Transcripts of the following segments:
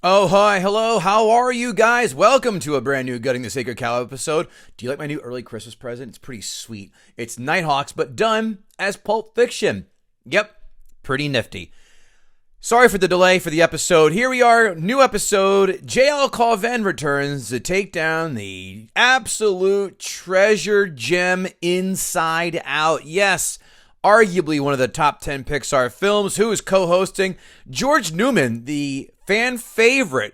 Oh, hi, hello, how are you guys? Welcome to a brand new Gutting the Sacred Cow episode. Do you like my new early Christmas present? It's pretty sweet. It's Nighthawks, but done as Pulp Fiction. Yep, pretty nifty. Sorry for the delay for the episode. Here we are, new episode. JL Cauvin returns to take down the absolute treasure gem Inside Out. Yes, arguably one of the top 10 Pixar films. Who is co-hosting? George Neumann, the fan favorite,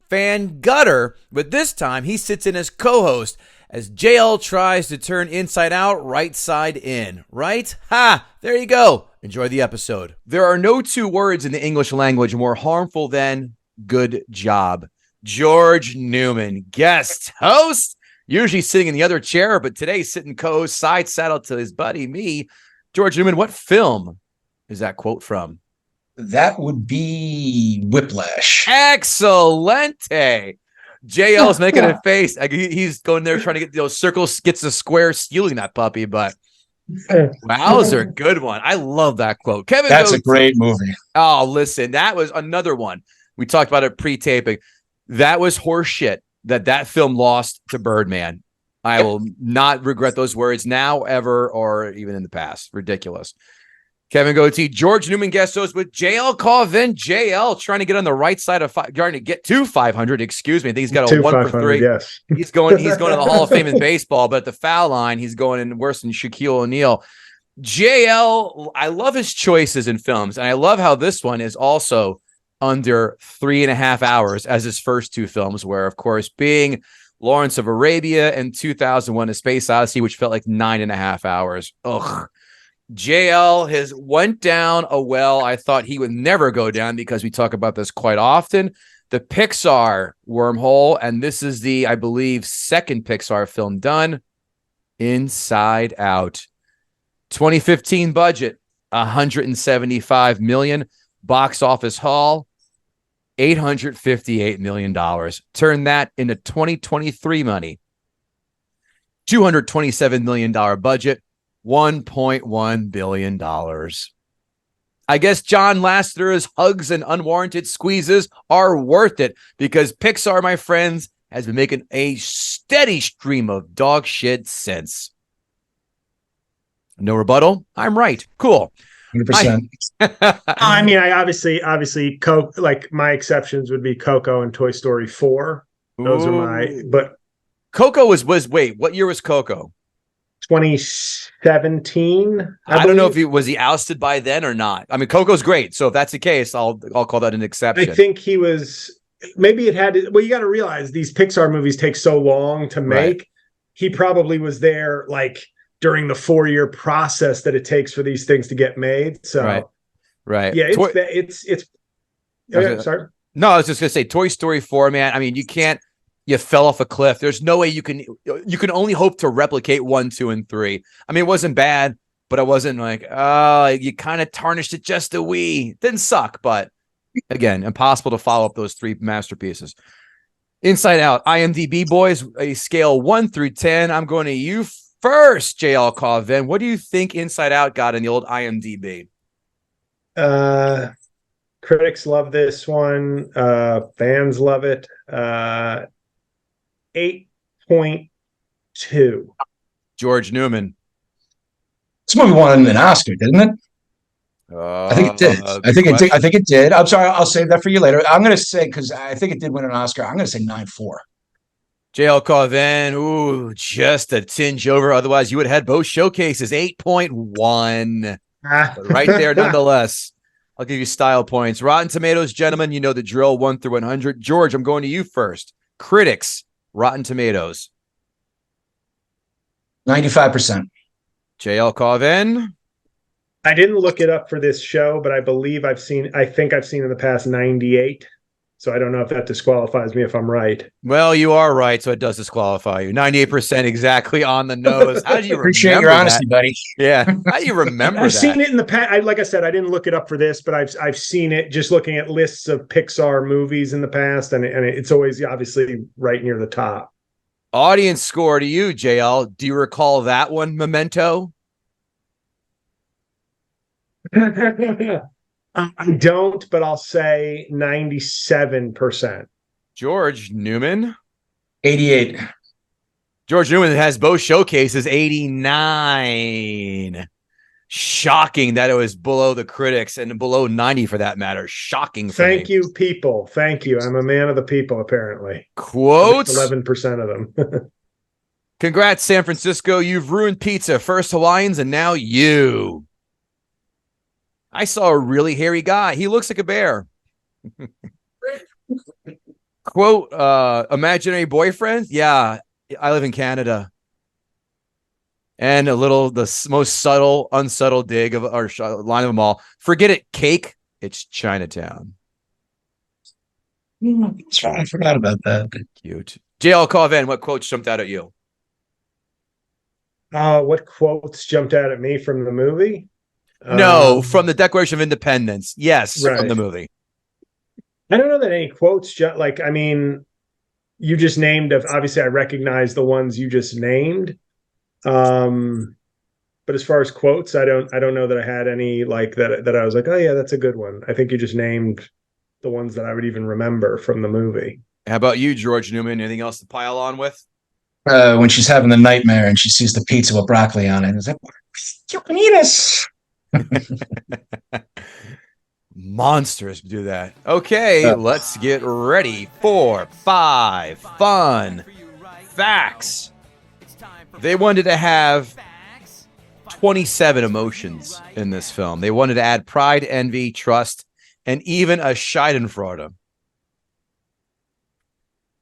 fan gutter, but this time he sits in as co-host as JL tries to turn Inside Out right side in. Right? Ha! There you go. Enjoy the episode. There are no two words in the English language more harmful than good job. George Neumann, guest host, usually sitting in the other chair, but today sitting co-host side saddle to his buddy, me. George Neumann, what film is that quote from? That would be Whiplash. Excelente. JL's making a face. He's going there trying to get those circles, gets a square, stealing that puppy, but wowzer, good one. I love that quote. Kevin That's Gootee. A great movie. Oh, listen, that was another one. We talked about it pre-taping. That was horse shit that film lost to Birdman. I will not regret those words now, ever, or even in the past. Ridiculous. Kevin Gootee, George Neumann guest host with JL Cauvin. JL trying to get on the right side of trying to get to 500. Excuse me. I think he's got a 1 for 3. Yes. He's going to the Hall of Fame in baseball, but at the foul line, he's going in worse than Shaquille O'Neal. JL, I love his choices in films, and I love how this one is also under 3.5 hours, as his first two films were, of course, being Lawrence of Arabia and 2001: A Space Odyssey, which felt like 9.5 hours. Ugh. JL has went down a well I thought he would never go down, because we talk about this quite often. The Pixar wormhole, and this is the, I believe, second Pixar film done. Inside Out. 2015 budget, $175 million. Box office haul, $858 million. Turn that into 2023 money. $227 million budget. $1.1 billion. I guess John Lasseter's hugs and unwarranted squeezes are worth it, because Pixar, my friends, has been making a steady stream of dog shit since. No rebuttal? I'm right. Cool. 100%. I mean, I obviously, like my exceptions would be Coco and Toy Story 4. Those are my, but Coco was wait, what year was Coco? 2017. I don't know if he was ousted by then or not. I mean, Coco's great, so if that's the case, I'll call that an exception. I think he was. Maybe it had. Well, you got to realize these Pixar movies take so long to make. Right. He probably was there like during the 4-year process that it takes for these things to get made. So, right. Yeah, it's. Sorry. No, I was just gonna say Toy Story 4, man. I mean, you fell off a cliff. There's no way you can only hope to replicate 1, 2, and 3. I mean, it wasn't bad, but it wasn't like, you kind of tarnished it just a wee. Didn't suck, but again, impossible to follow up those 3 masterpieces. Inside Out, IMDb boys, a scale 1 through 10. I'm going to you first, JL Cauvin. What do you think Inside Out got in the old IMDb? Critics love this one. Fans love it. 8.2. George Neumann. This movie won an Oscar, didn't it? I think it did. I think it did. I'm sorry. I'll save that for you later. I'm going to say, because I think it did win an Oscar, I'm going to say 9.4. JL Cauvin, ooh, just a tinge over. Otherwise, you would have had both showcases. 8.1. Right there, nonetheless. I'll give you style points. Rotten Tomatoes, gentlemen, you know the drill, 1 through 100. George, I'm going to you first. Critics, Rotten Tomatoes. 95%. JL Cauvin. I didn't look it up for this show, but I think I've seen in the past 98. So I don't know if that disqualifies me if I'm right. Well, you are right, so it does disqualify you. 98% exactly on the nose. How do you appreciate your honesty, buddy? Yeah. How do you remember I've that? seen it in the past. Like I said, I didn't look it up for this, but I've seen it just looking at lists of Pixar movies in the past, and it's always obviously right near the top. Audience score to you, JL. Do you recall that one, Memento? I don't, but I'll say 97%. George Neumann. 88. George Neumann has both showcases, 89. Shocking that it was below the critics and below 90 for that matter. Shocking for Thank me. you, people. Thank you. I'm a man of the people, apparently. Quotes? 11% of them. Congrats, San Francisco. You've ruined pizza. First Hawaiians and now you. I saw a really hairy guy. He looks like a bear. Quote, imaginary boyfriend? Yeah, I live in Canada. And the most subtle, unsubtle dig of our line of them all. Forget it, cake. It's Chinatown. That's right. I forgot about that. Cute. JL Cauvin, what quotes jumped out at you? What quotes jumped out at me from the movie? No, from the Declaration of Independence. Yes, right. From the movie. I don't know that any quotes. I mean, you just named. Obviously, I recognize the ones you just named. But as far as quotes, I don't know that I had any like that I was like, oh yeah, that's a good one. I think you just named the ones that I would even remember from the movie. How about you, George Neumann? Anything else to pile on with? When she's having the nightmare and she sees the pizza with broccoli on it, it's like, you can eat us. Monsters do that. Okay, let's get ready for 5 fun facts. They wanted to have 27 emotions in this film. They wanted to add pride, envy, trust, and even a Schadenfreude.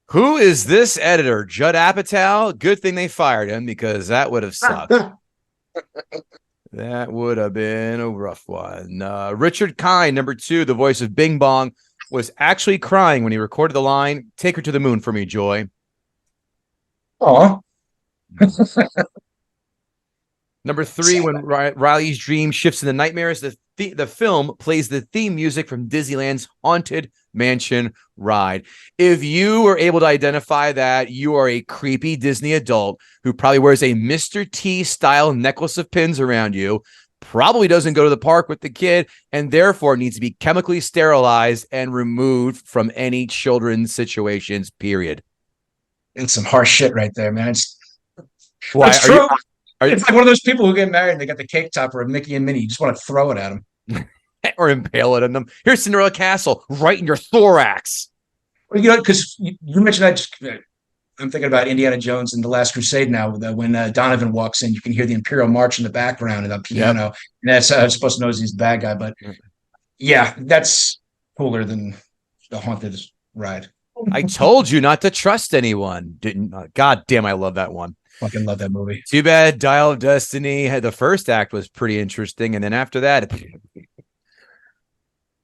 Who is this editor? Judd Apatow? Good thing they fired him because that would have sucked. That would have been a rough one. Richard Kind, number 2, the voice of Bing Bong, was actually crying when he recorded the line, "Take her to the moon for me, Joy." Aw. Number 3, when Riley's dream shifts into nightmares, the film plays the theme music from Disneyland's Haunted Mansion ride. If you were able to identify that, you are a creepy Disney adult who probably wears a Mr. T style necklace of pins around you, probably doesn't go to the park with the kid, and therefore needs to be chemically sterilized and removed from any children's situations, period. It's some harsh shit right there, man. Why? It's true. It's like one of those people who get married and they got the cake topper of Mickey and Minnie. You just want to throw it at them. Or impale it on them. Here's Cinderella Castle, right in your thorax. Well, you know, because you mentioned that. I'm thinking about Indiana Jones and The Last Crusade now. When Donovan walks in, you can hear the Imperial March in the background and the piano. Yep. And that's I'm supposed to know he's the bad guy, but yeah, that's cooler than the Haunted ride. I told you not to trust anyone. God damn, I love that one. Fucking love that movie. Too bad Dial of Destiny the first act was pretty interesting, and then after that,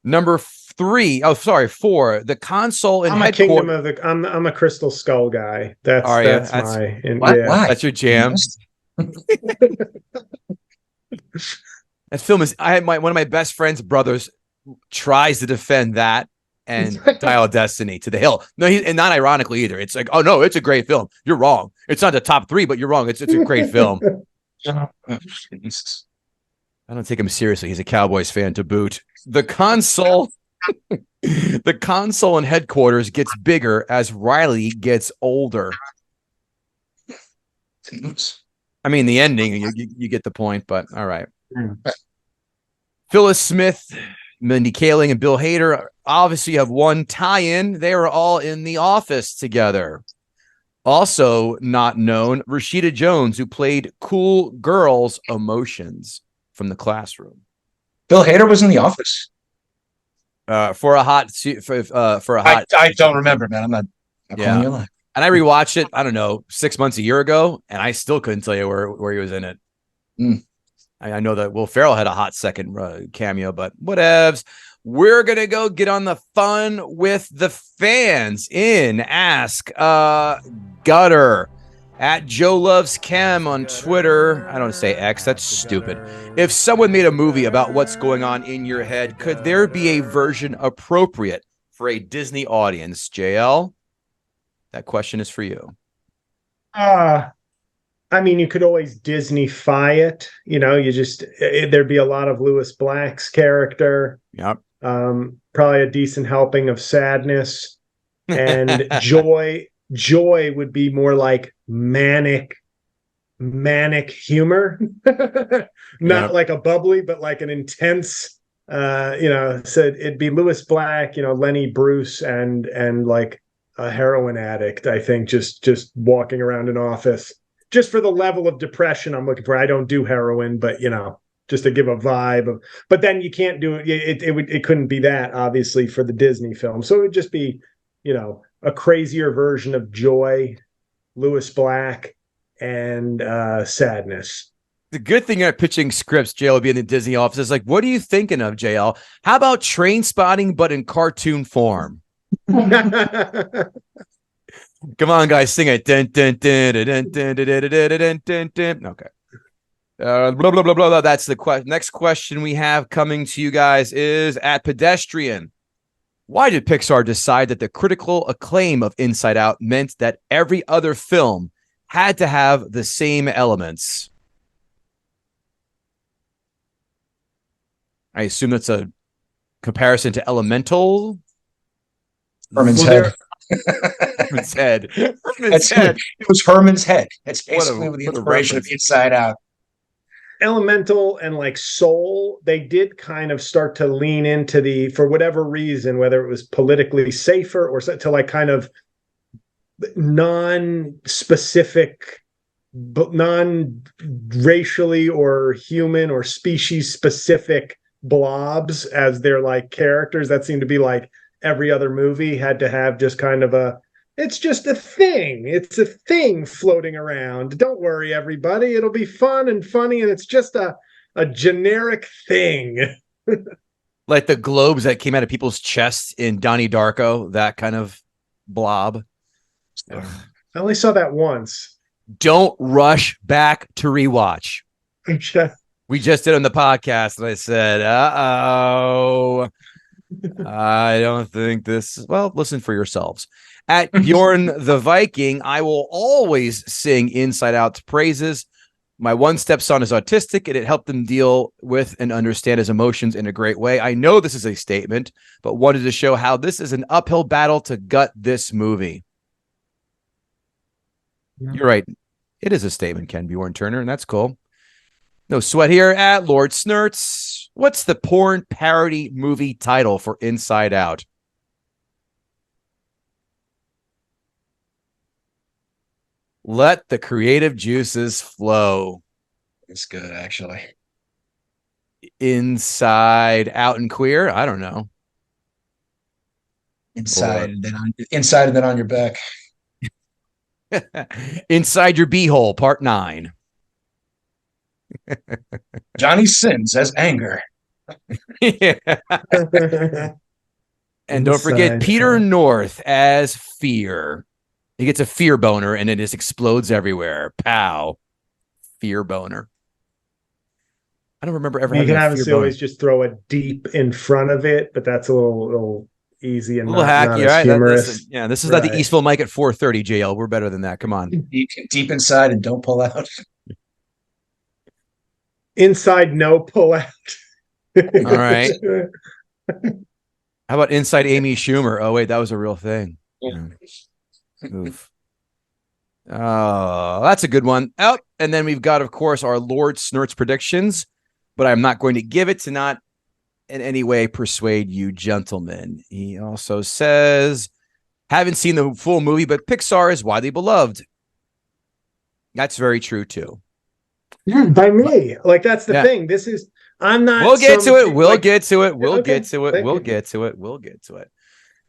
number 4, the console and headquarters. I'm a Crystal Skull guy. That's my why? That's your jam. That film is. I had one of my best friend's brothers tries to defend that and Dial of Destiny to the hill. No, and not ironically either. It's like, oh no, it's a great film. You're wrong. It's not the top 3, but you're wrong. It's a great film. I don't take him seriously. He's a Cowboys fan to boot. The console and headquarters gets bigger as Riley gets older. I mean, the ending, you get the point, but all right. Phyllis Smith, Mindy Kaling, and Bill Hader obviously have one tie-in. They were all in The Office together. Also not known, Rashida Jones, who played Cool Girl's Emotions from The Classroom. Bill Hader was in The Office. I don't remember, man. I'm not calling you a lie. And I rewatched it, I don't know, 6 months, a year ago, and I still couldn't tell you where he was in it. I know that Will Ferrell had a hot second cameo, but whatevs. We're going to go get on the fun with the fans in Ask Gutter at Joe Loves Chem on Twitter. I don't say X. That's stupid. If someone made a movie about what's going on in your head, could there be a version appropriate for a Disney audience? JL, that question is for you. I mean, you could always Disney-fy it. There'd be a lot of Lewis Black's character. Yep. Probably a decent helping of sadness, and joy. Joy would be more like manic humor, not like a bubbly, but like an intense. So it'd be Lewis Black, Lenny Bruce, and like a heroin addict. I think just walking around an office, just for the level of depression I'm looking for. I don't do heroin, but just to give a vibe of. But then you can't do it. It couldn't be that, obviously, for the Disney film. So it would just be, a crazier version of joy, Lewis Black, and sadness. The good thing at pitching scripts, JL would be in the Disney office. Is like, what are you thinking of, JL? How about Train Spotting, but in cartoon form? Come on, guys, sing it. Okay. Blah, blah, blah, blah, blah. That's the next question we have coming to you guys is at Pedestrian. Why did Pixar decide that the critical acclaim of Inside Out meant that every other film had to have the same elements? I assume that's a comparison to Elemental. Herman's head. Herman's head. It was Herman's head. That's basically the inspiration of Inside Out. Elemental and like Soul, they did kind of start to lean into for whatever reason, whether it was politically safer or to like kind of non-specific, non-racially or human or species specific blobs as their like characters. That seemed to be like every other movie had to have just kind of it's just a thing. It's a thing floating around. Don't worry, everybody. It'll be fun and funny, and it's just a generic thing. Like the globes that came out of people's chests in Donnie Darko, that kind of blob. I only saw that once. Don't rush back to rewatch. We just did on the podcast, and I said, uh-oh. I don't think this... Well, listen for yourselves. At Bjorn the Viking, I will always sing Inside Out's praises. My one stepson is autistic, and it helped him deal with and understand his emotions in a great way. I know this is a statement, but wanted to show how this is an uphill battle to gut this movie. Yeah. You're right. It is a statement, Ken Bjorn Turner, and that's cool. No sweat here at Lord Snurts. What's the porn parody movie title for Inside Out? Let the creative juices flow. It's good, actually. Inside Out and Queer? I don't know. Inside and then on your back. Inside Your Beehole, Part 9. Johnny sins as anger. Yeah. And don't forget Peter North as Fear. He gets a fear boner and it just explodes everywhere. Pow. Fear boner. I don't remember ever having a fear boner. You can always just throw a deep in front of it, but that's a little easy and a little hacky, right? Humorous. This is not the Eastville mic at 4:30, JL. We're better than that. Come on. Deep inside and don't pull out. Inside, no pull out. All right. How about Inside Amy Schumer? Oh, wait, that was a real thing. Yeah. Oof. Oh, that's a good one. Out. And then we've got, of course, our Lord Snurts predictions, but I'm not going to give it to not in any way persuade you gentlemen. He also says, haven't seen the full movie, but Pixar is widely beloved. That's very true, too. By me. Like, that's the thing. This is, I'm not. We'll get to it. We'll get to it. We'll get to it. We'll get to it. We'll get to it.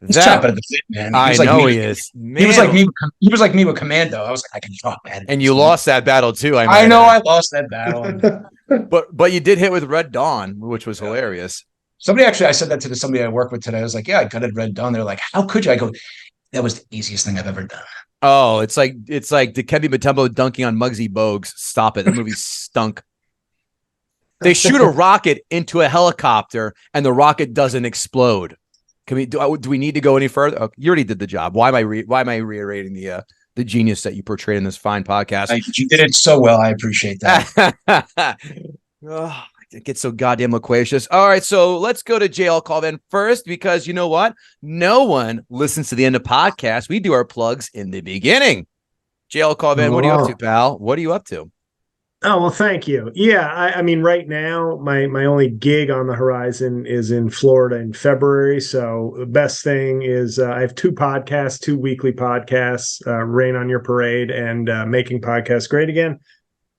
He's chopping at the bit, man. I know he is. He was like me. He was like me with Commando. I was like, I can talk, man. And you lost that battle too. I know I lost that battle. but you did hit with Red Dawn, which was hilarious. Somebody actually, I said that to somebody I work with today. I was like, yeah, I gutted Red Dawn. They're like, how could you? I go, that was the easiest thing I've ever done. Oh, it's like the Dikembe Mutombo dunking on Muggsy Bogues. Stop it. The movie stunk. They shoot a rocket into a helicopter and the rocket doesn't explode. Can we do we need to go any further? Oh, you already did the job. Why am I reiterating the the genius that you portrayed in this fine podcast. You did it so well. I appreciate that. Oh, it gets so goddamn loquacious. All right, so let's go to JL Cauvin first, because you know what? No one listens to the end of podcasts. We do our plugs in the beginning. JL Cauvin, what are you up to, pal? What are you up to? Oh, well, thank you. Yeah, I mean, right now, my only gig on the horizon is in Florida in February. So the best thing is I have two weekly podcasts, Rain on Your Parade and Making Podcasts Great Again.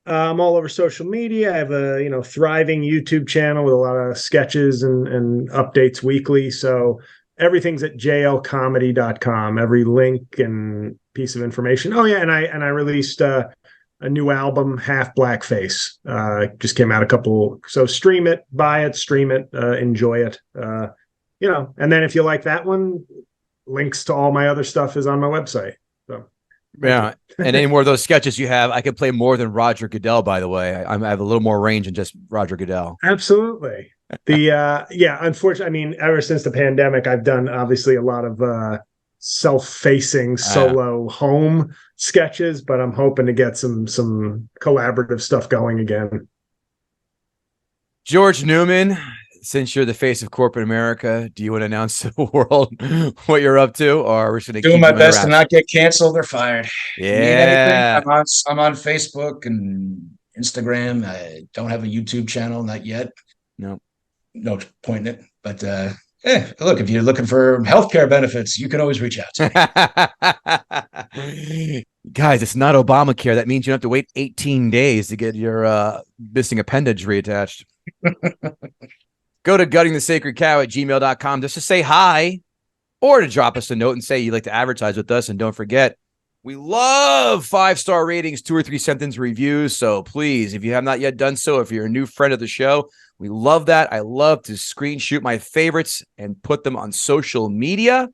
I'm all over social media. I have a thriving YouTube channel with a lot of sketches and updates weekly. So everything's at jlcomedy.com. Every link and piece of information. Oh yeah, and I released a new album, Half Blackface. Just came out so stream it, buy it, stream it, enjoy it. And then if you like that one, links to all my other stuff is on my website. So yeah. And any more of those sketches you have, I could play more than Roger Goodell, by the way. I have a little more range than just Roger Goodell. Absolutely. Unfortunately, I mean, ever since the pandemic, I've done obviously a lot of self-facing solo home sketches, but I'm hoping to get some collaborative stuff going again. George Neumann, since you're the face of corporate America, do you want to announce to the world what you're up to, or are we going to doing my best to not get canceled or fired? Yeah, I'm on Facebook and Instagram. I don't have a YouTube channel, not yet. No point in it, but look, if you're looking for healthcare benefits, you can always reach out to me. Guys, it's not Obamacare. That means you don't have to wait 18 days to get your missing appendage reattached. Go to guttingthesacredcow@gmail.com just to say hi, or to drop us a note and say you'd like to advertise with us. And don't forget, we love 5-star ratings, 2 or 3 sentence reviews. So please, if you have not yet done so, if you're a new friend of the show, we love that. I love to screen shoot my favorites and put them on social media.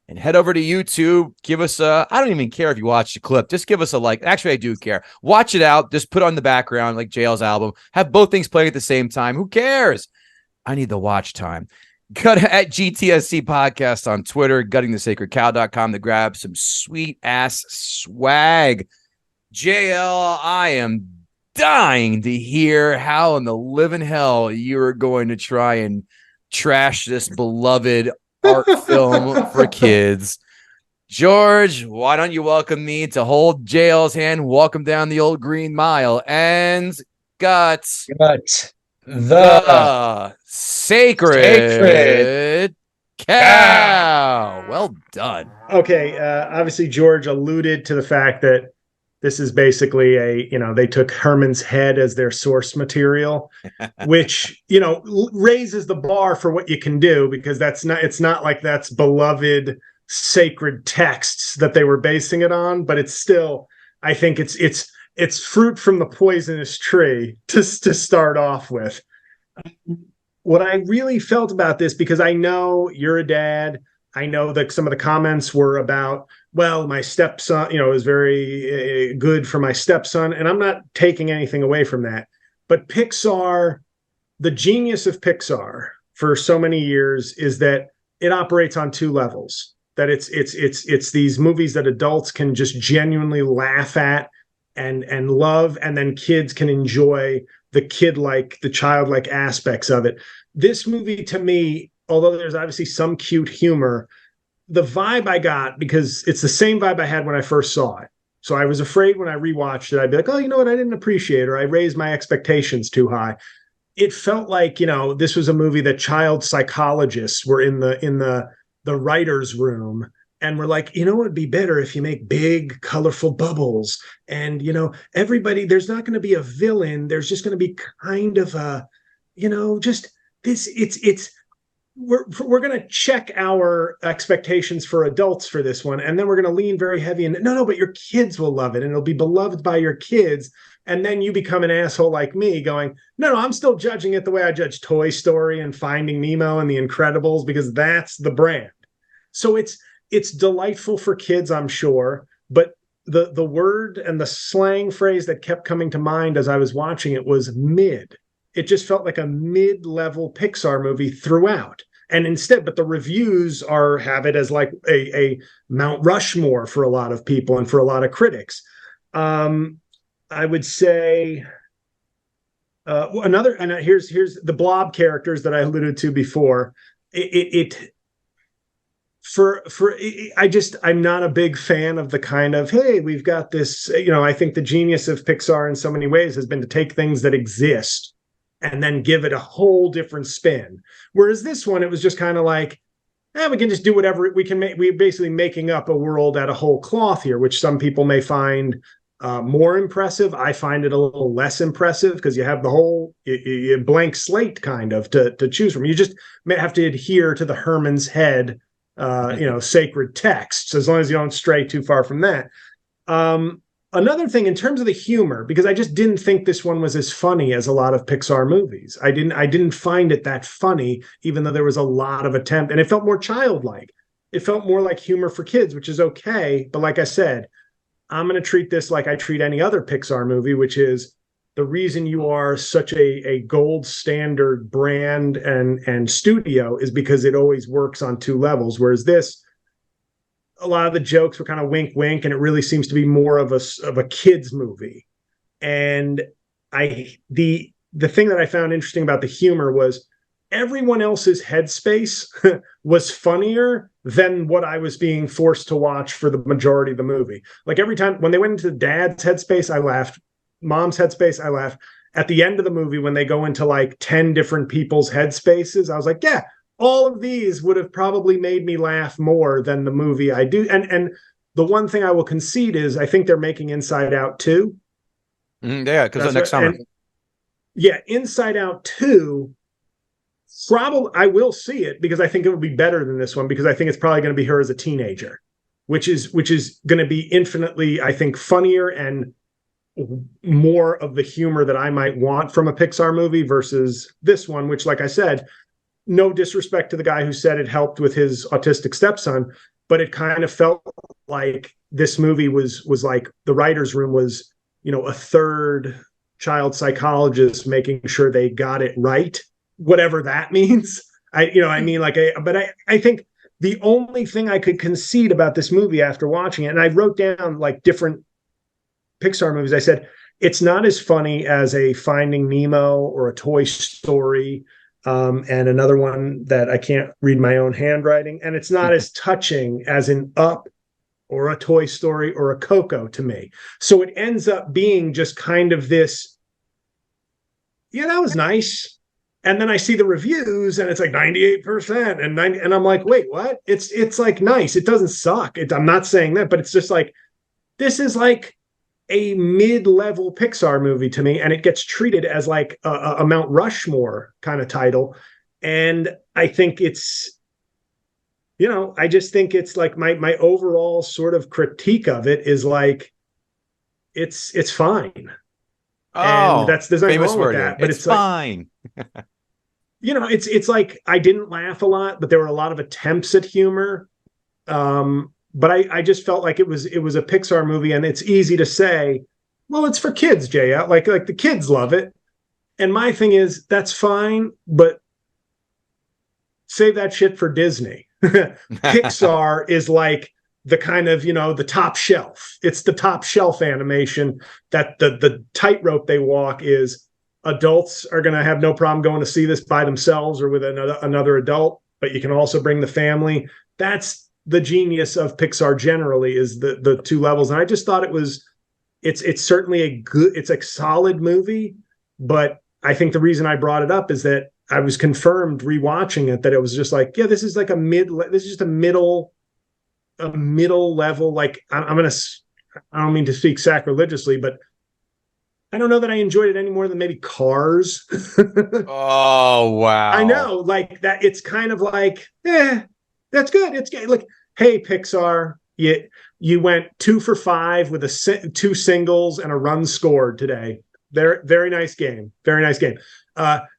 And head over to YouTube. Give us I don't even care if you watch the clip. Just give us a like. Actually, I do care. Watch it out. Just put on the background like JL's album. Have both things playing at the same time. Who cares? I need the watch time. Go to at GTSC Podcast on Twitter, guttingthesacredcow.com to grab some sweet-ass swag. JL, I am dying to hear how in the living hell you're going to try and trash this beloved art film for kids. George, why don't you welcome me to hold JL's hand, walk him down the old green mile, and got the sacred cow. Well done. Okay, obviously George alluded to the fact that this is basically they took Herman's head as their source material, which, raises the bar for what you can do, because it's not like that's beloved sacred texts that they were basing it on, but it's still, I think it's fruit from the poisonous tree to start off with. What I really felt about this, because I know you're a dad, I know that some of the comments were about, well, my stepson, it was very good for my stepson. And I'm not taking anything away from that. But Pixar, the genius of Pixar for so many years is that it operates on 2 levels. That it's these movies that adults can just genuinely laugh at and love, and then kids can enjoy the childlike aspects of it. This movie, to me, although there's obviously some cute humor, the vibe I got, because it's the same vibe I had when I first saw it. So I was afraid when I rewatched it, I'd be like, oh, you know what? I didn't appreciate it, or I raised my expectations too high. It felt like, this was a movie that child psychologists were in the writer's room and we're like, it would be better if you make big, colorful bubbles. And, everybody, there's not going to be a villain. There's just going to be kind of a, just this, we're going to check our expectations for adults for this one. And then we're going to lean very heavy and no, but your kids will love it and it'll be beloved by your kids. And then you become an asshole like me going, no, I'm still judging it the way I judge Toy Story and Finding Nemo and The Incredibles, because that's the brand. So it's delightful for kids, I'm sure. But the word and the slang phrase that kept coming to mind as I was watching it was mid. It just felt like a mid-level Pixar movie throughout. And instead, but the reviews have it as like a Mount Rushmore for a lot of people and for a lot of critics. I would say another, and here's the blob characters that I alluded to before. I'm not a big fan of the kind of, hey, we've got this, I think the genius of Pixar in so many ways has been to take things that exist and then give it a whole different spin. Whereas this one, it was just kind of like, we can just do whatever we can make. We're basically making up a world out of whole cloth here, which some people may find more impressive. I find it a little less impressive because you have the whole blank slate kind of to choose from. You just may have to adhere to the Herman's head, sacred texts, as long as you don't stray too far from that. Another thing in terms of the humor, because I just didn't think this one was as funny as a lot of Pixar movies. I didn't find it that funny, even though there was a lot of attempt, and it felt more childlike. It felt more like humor for kids, which is okay. But like I said, I'm going to treat this like I treat any other Pixar movie, which is the reason you are such a gold standard brand and studio is because it always works on two levels. Whereas this, a lot of the jokes were kind of wink, wink, and it really seems to be more of a kid's movie. And the thing that I found interesting about the humor was everyone else's headspace was funnier than what I was being forced to watch for the majority of the movie. Like every time when they went into dad's headspace, I laughed. Mom's headspace, I laughed. At the end of the movie, when they go into like 10 different people's headspaces, I was like, yeah, all of these would have probably made me laugh more than the movie I do. And the one thing I will concede is I think they're making Inside Out 2. Yeah, because next summer. Inside Out 2, probably I will see it because I think it will be better than this one because I think it's probably going to be her as a teenager, which is going to be infinitely, I think, funnier and more of the humor that I might want from a Pixar movie versus this one, which, like I said, no disrespect to the guy who said it helped with his autistic stepson, but it kind of felt like this movie was like the writer's room was, a third child psychologist making sure they got it right, whatever that means. But I think the only thing I could concede about this movie after watching it, and I wrote down like different Pixar movies, I said, it's not as funny as a Finding Nemo or a Toy Story. And another one that I can't read my own handwriting. And it's not as touching as an Up or a Toy Story or a Coco to me. So it ends up being just kind of this, that was nice. And then I see the reviews and it's like 98% and I'm like, wait, what? It's like nice. It doesn't suck. I'm not saying that, but it's just like, this is like a mid-level Pixar movie to me, and it gets treated as like a Mount Rushmore kind of title. And I think it's, I just think it's like my overall sort of critique of it is like, it's fine. Oh, and there's nothing wrong with that, but it's fine. Like, it's like I didn't laugh a lot, but there were a lot of attempts at humor. But I just felt like it was a Pixar movie, and it's easy to say, well, it's for kids, Jay. Like the kids love it. And my thing is, that's fine, but save that shit for Disney. Pixar is like the kind of, the top shelf. It's the top shelf animation that the tightrope they walk is adults are going to have no problem going to see this by themselves or with another adult, but you can also bring the family. That's the genius of Pixar generally, is the two levels. And I just thought it's certainly it's a solid movie, but I think the reason I brought it up is that I was confirmed rewatching it that it was just like, yeah, this is like this is just a middle level. Like I don't mean to speak sacrilegiously, but I don't know that I enjoyed it any more than maybe Cars. Oh, wow. I know, like that. It's kind of like, that's good. It's like, hey, Pixar, you went 2 for 5 with 2 singles and a run scored today. Very nice game. Very nice game.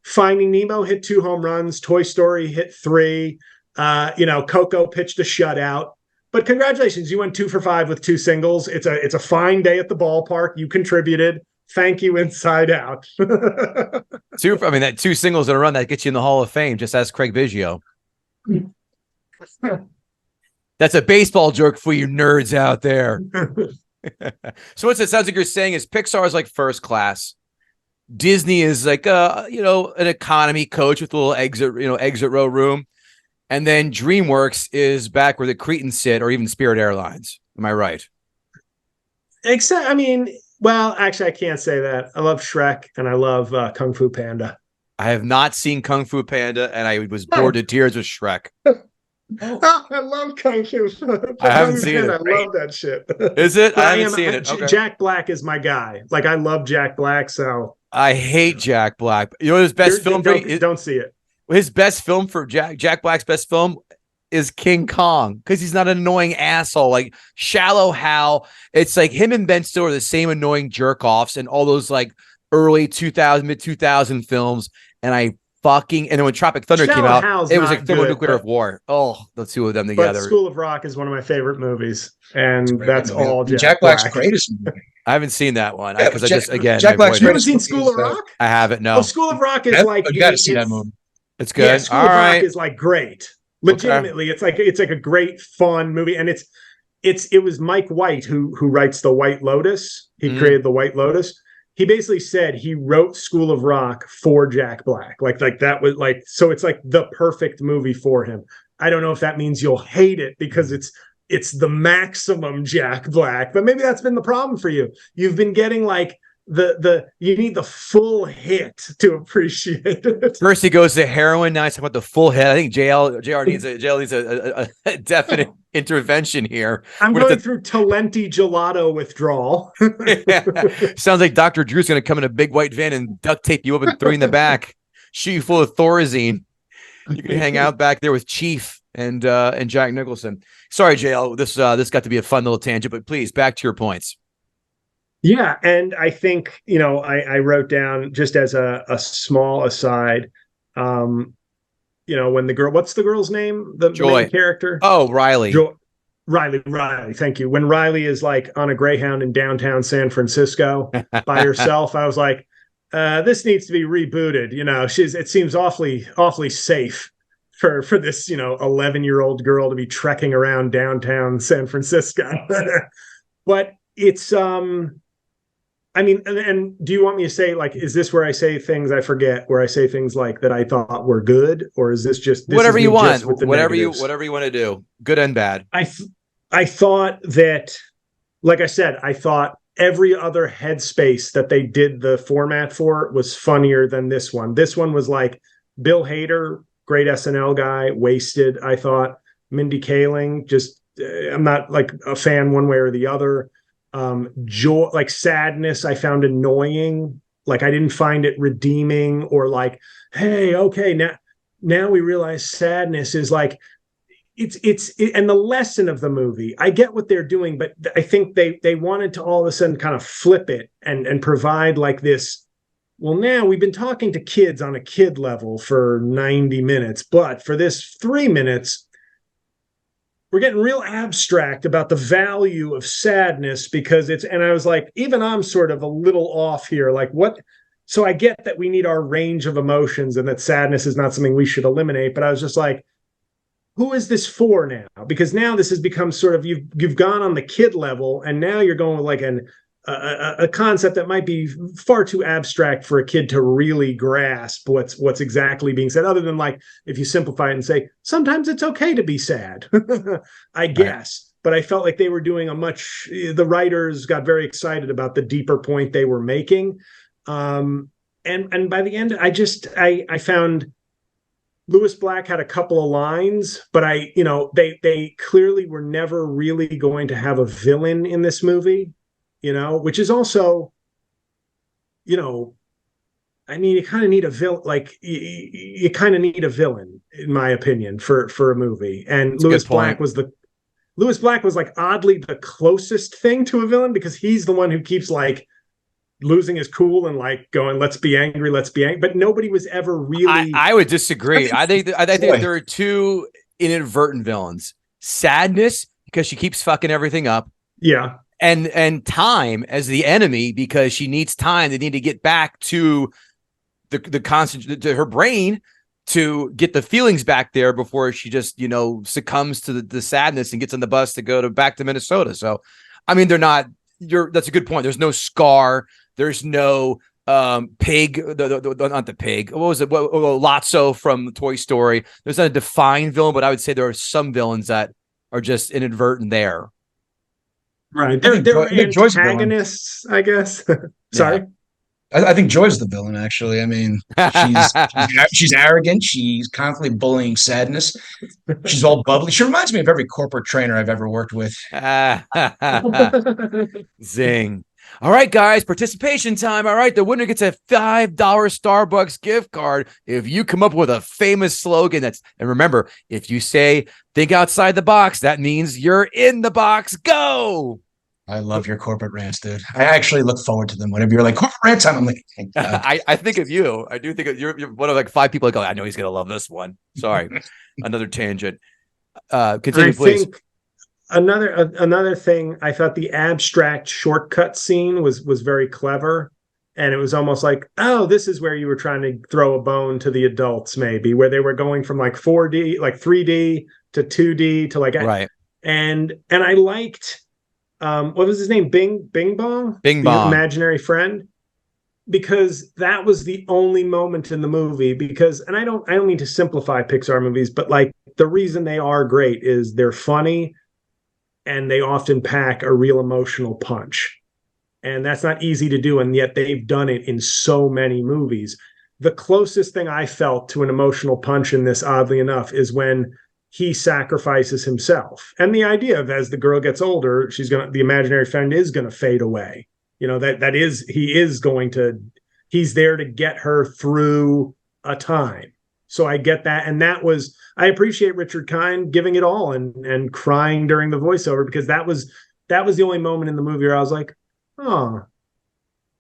Finding Nemo hit 2 home runs. Toy Story hit 3. Coco pitched a shutout. But congratulations, you went 2 for 5 with 2 singles. It's a fine day at the ballpark. You contributed. Thank you, Inside Out. That 2 singles in a run that gets you in the Hall of Fame. Just ask Craig Biggio. That's a baseball joke for you nerds out there. So what it sounds like you're saying is Pixar is like first class. Disney is like an economy coach with a little exit row room. And then DreamWorks is back where the Cretans sit, or even Spirit Airlines. Am I right? Except, I mean, well, actually, I can't say that. I love Shrek and I love Kung Fu Panda. I have not seen Kung Fu Panda, and I was bored to tears with Shrek. Oh, I love Kung Fu. I haven't seen it. I love that shit. Is it? I haven't seen it. Okay. Jack Black is my guy. Like, I love Jack Black, so I hate Jack Black. You know his best film? Don't see it. His best film for Jack Black's best film is King Kong, because he's not an annoying asshole. Like Shallow Hal, it's like him and Ben Stiller are the same annoying jerk offs and all those like early 2000, mid 2000 films. And then when Tropic Thunder came out, it was like thermonuclear of war. Oh, the two of them together. But School of Rock is one of my favorite movies, and that's all Jack Black's greatest movie. I haven't seen that one because Jack Black's you haven't seen School of Rock? I haven't. No. Oh, School of Rock is like you got to see that movie. It's good. Yeah, School of Rock is like great. Legitimately, it's like a great fun movie, and it was Mike White who writes The White Lotus. He created The White Lotus. He basically said he wrote School of Rock for Jack Black. Like that was like, so it's like the perfect movie for him. I don't know if that means you'll hate it because it's the maximum Jack Black, but maybe that's been the problem for you. You've been getting like you need the full hit to appreciate it. First he goes to heroin, now he's talking about the full hit. I think JR needs a definite intervention here. I'm going through Talenti gelato withdrawal. Yeah. Sounds like Dr. Drew's going to come in a big white van and duct tape you up and throw you in the back, shoot you full of Thorazine. You can hang out back there with Chief and Jack Nicholson. Sorry, JL, this got to be a fun little tangent, but please, back to your points. Yeah, and I think, I wrote down just as a small aside, when the girl, what's the girl's name? The main character? Oh, Riley. Riley. Thank you. When Riley is like on a Greyhound in downtown San Francisco by herself, I was like, this needs to be rebooted. It seems awfully safe for this, 11-year-old girl to be trekking around downtown San Francisco. But it's, I mean, and do you want me to say, like, is this where I say things I forget, where I say things like that I thought were good, or is this just whatever you want, whatever you want to do, good and bad? I thought that, like I said, I thought every other headspace that they did the format for was funnier than this one. This one was like Bill Hader, great SNL guy, wasted. I thought Mindy Kaling, just I'm not like a fan one way or the other. Joy, like sadness, I found annoying. Like I didn't find it redeeming, or like, hey, okay, now we realize sadness is like and the lesson of the movie. I get what they're doing, but I think they wanted to all of a sudden kind of flip it and provide like this. Well, now we've been talking to kids on a kid level for 90 minutes, but for this 3 minutes, we're getting real abstract about the value of sadness because and I was like, even I'm sort of a little off here. Like what? So I get that we need our range of emotions and that sadness is not something we should eliminate. But I was just like, who is this for now? Because now this has become sort of, you've gone on the kid level and now you're going with like a concept that might be far too abstract for a kid to really grasp what's exactly being said, other than like if you simplify it and say sometimes it's okay to be sad. I guess, but I felt like they were doing the writers got very excited about the deeper point they were making, and by the end I found Lewis Black had a couple of lines, but they clearly were never really going to have a villain in this movie. Which is also, I mean, you kind of need a villain. Like you kind of need a villain, in my opinion, for a movie. And Lewis Black was like oddly the closest thing to a villain because he's the one who keeps like losing his cool and like going, let's be angry. But nobody was ever really. I would disagree. I think there are two inadvertent villains: sadness because she keeps fucking everything up. Yeah. And time as the enemy because she needs time. They need to get back to the constant to her brain to get the feelings back there before she just, succumbs to the sadness and gets on the bus to go back to Minnesota. So, I mean, that's a good point. There's no Scar. There's no pig, not the pig. What was it? Lotso from Toy Story. There's not a defined villain, but I would say there are some villains that are just inadvertent there. Right. There were antagonists, I guess. Sorry. Yeah. I think Joy's the villain, actually. I mean, she's arrogant. She's constantly bullying sadness. She's all bubbly. She reminds me of every corporate trainer I've ever worked with. Zing. All right, guys, participation time. All right, the winner gets a $5 Starbucks gift card if you come up with a famous slogan. And remember, if you say, think outside the box, that means you're in the box. Go. I love your corporate rants, dude. I actually look forward to them. Whenever you're like, corporate rant time, I'm like, I think of you. I do think you're one of like 5 people. I know he's going to love this one. Sorry. Another tangent. Continue, please. Another thing, I thought the abstract shortcut scene was very clever. And it was almost like, oh, this is where you were trying to throw a bone to the adults, maybe, where they were going from like 4D, like 3D to 2D to like, right. And I liked, what was his name? Bing Bong? Bing Bong. The imaginary friend. Because that was the only moment in the movie, and I don't mean to simplify Pixar movies, but like the reason they are great is they're funny and they often pack a real emotional punch. And that's not easy to do, and yet they've done it in so many movies. The closest thing I felt to an emotional punch in this, oddly enough, is when he sacrifices himself. And the idea of, as the girl gets older, the imaginary friend is going to fade away. He's there to get her through a time. So I get that. And I appreciate Richard Kind giving it all and crying during the voiceover, because that was the only moment in the movie where I was like, oh.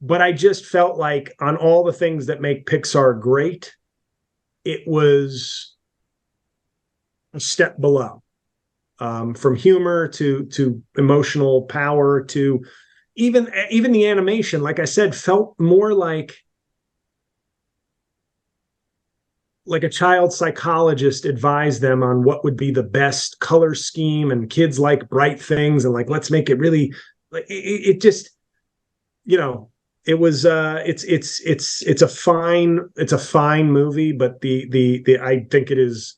But I just felt like on all the things that make Pixar great, it was a step below, from humor to emotional power to even the animation, like I said, felt more like a child psychologist advised them on what would be the best color scheme, and kids like bright things, and like, let's make it really like it just, it was it's a fine movie, but the I think it is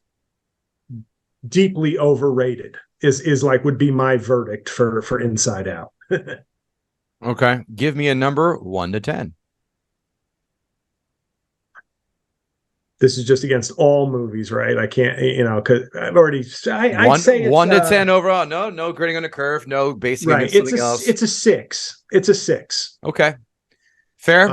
deeply overrated is like would be my verdict for Inside Out. Okay, give me a number 1 to 10. This is just against all movies, right? I can't, because I've already. I'd say 1 to 10 overall. No grading on a curve. No basing right. against something else. It's a 6. It's a 6. Okay, fair.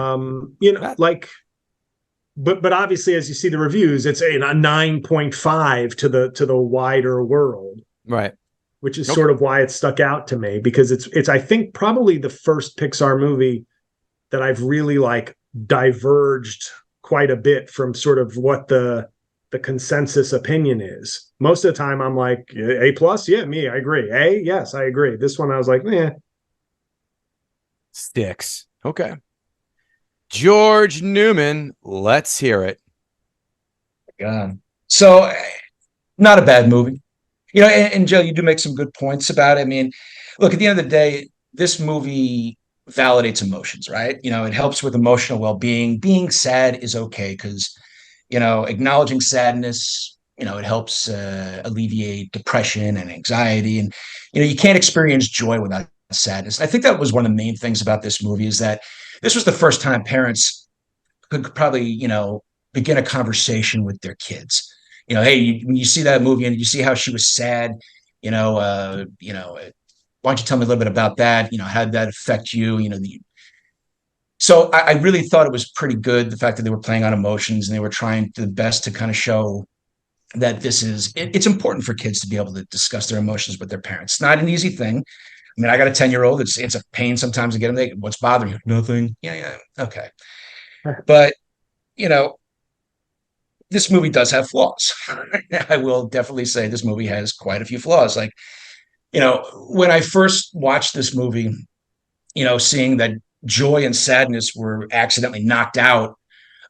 But obviously, as you see the reviews, it's a 9.5 to the wider world, right? Which is sort of why it stuck out to me, because it's I think probably the first Pixar movie that I've really like diverged quite a bit from sort of what the consensus opinion is. Most of the time I'm like, A+, yeah, me, I agree. A, yes, I agree. This one I was like, Sticks. Okay. George Neumann, let's hear it. God. So, not a bad movie. And Joe, you do make some good points about it. I mean, look, at the end of the day, this movie validates emotions, right? It helps with emotional well-being. Being sad is okay because, acknowledging sadness, it helps alleviate depression and anxiety. And, you can't experience joy without sadness. And I think that was one of the main things about this movie, is that this was the first time parents could probably, begin a conversation with their kids. Hey, when you see that movie and you see how she was sad, why don't you tell me a little bit about that? How did that affect you? So I really thought it was pretty good, the fact that they were playing on emotions and they were trying their best to kind of show that it's important for kids to be able to discuss their emotions with their parents. It's not an easy thing. I mean, I got a 10-year-old. It's a pain sometimes to get them. What's bothering you? Nothing. Yeah. Okay. But, this movie does have flaws. I will definitely say this movie has quite a few flaws. Like, when I first watched this movie, seeing that joy and sadness were accidentally knocked out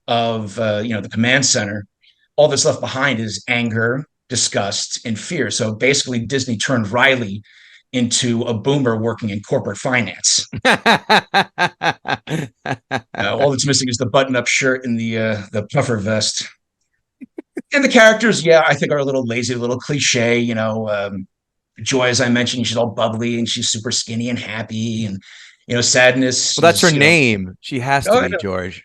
of, the command center, all that's left behind is anger, disgust, and fear. So basically, Disney turned Riley into a boomer working in corporate finance. All that's missing is the button-up shirt and the puffer vest. And the characters, yeah, I think are a little lazy, a little cliche. Joy, as I mentioned, she's all bubbly and she's super skinny and happy, and Sadness. Well, that's her name. She has to be George.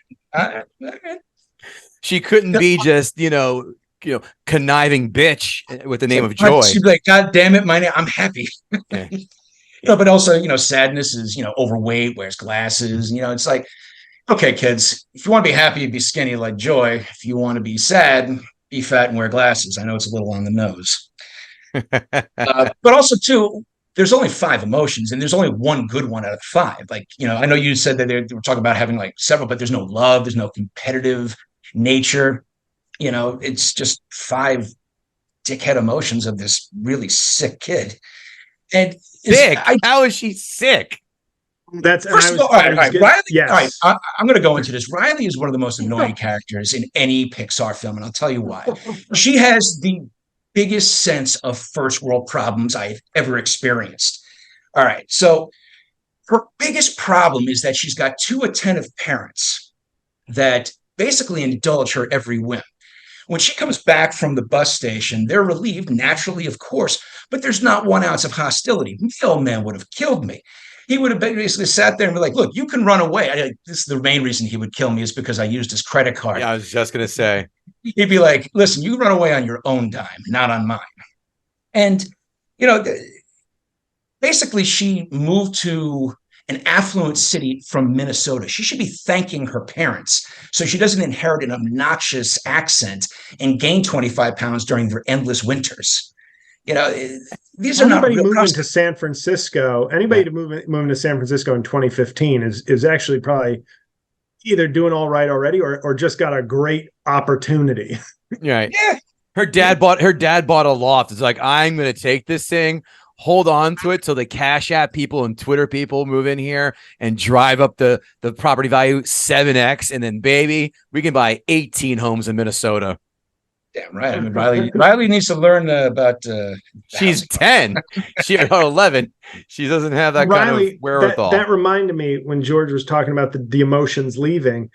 She couldn't be just conniving bitch with the name of Joy. She'd be like, God damn it, I'm happy. Yeah. But also, Sadness is overweight, wears glasses. It's like, okay, kids, if you want to be happy, be skinny like Joy. If you want to be sad, be fat and wear glasses. I know it's a little on the nose. But also, too, there's only 5 emotions, and there's only one good one out of 5. Like, I know you said that they were talking about having like several, but there's no love, there's no competitive nature. It's just 5 dickhead emotions of this really sick kid. And sick? How is she sick? That's first of all, all right, Riley. Yes. All right, I'm going to go into this. Riley is one of the most annoying characters in any Pixar film, and I'll tell you why. She has the biggest sense of first world problems I've ever experienced. All right, so her biggest problem is that she's got 2 attentive parents that basically indulge her every whim. When she comes back from the bus station, they're relieved, naturally, of course, but there's not 1 ounce of hostility. The old man would have killed me. He would have basically sat there and be like, look, you can run away. This is the main reason he would kill me, is because I used his credit card. Yeah, I was just going to say. He'd be like, listen, you run away on your own dime, not on mine. And, basically she moved to an affluent city from Minnesota. She should be thanking her parents so she doesn't inherit an obnoxious accent and gain 25 pounds during their endless winters. These are not moving to San Francisco. Anybody moving to San Francisco in 2015 is actually probably either doing all right already or just got a great opportunity. Right. Yeah. Her dad bought a loft. It's like, I'm going to take this thing, hold on to it till the Cash App people and Twitter people move in here and drive up the property value 7x, and then baby, we can buy 18 homes in Minnesota. Damn right. I mean, Riley needs to learn about. She's 10. She's 11. She doesn't have that kind of wherewithal. That reminded me when George was talking about the emotions leaving.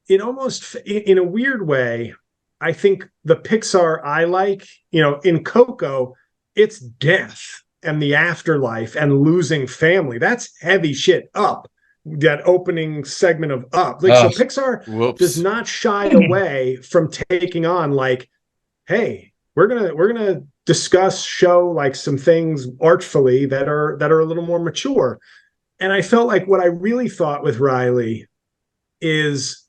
It almost, in a weird way, I think the Pixar I like, in Coco, it's death and the afterlife and losing family. That's heavy shit. Up. That opening segment of Up. So Pixar does not shy away from taking on like, hey, we're gonna show like some things artfully that are a little more mature. And I felt like what I really thought with Riley is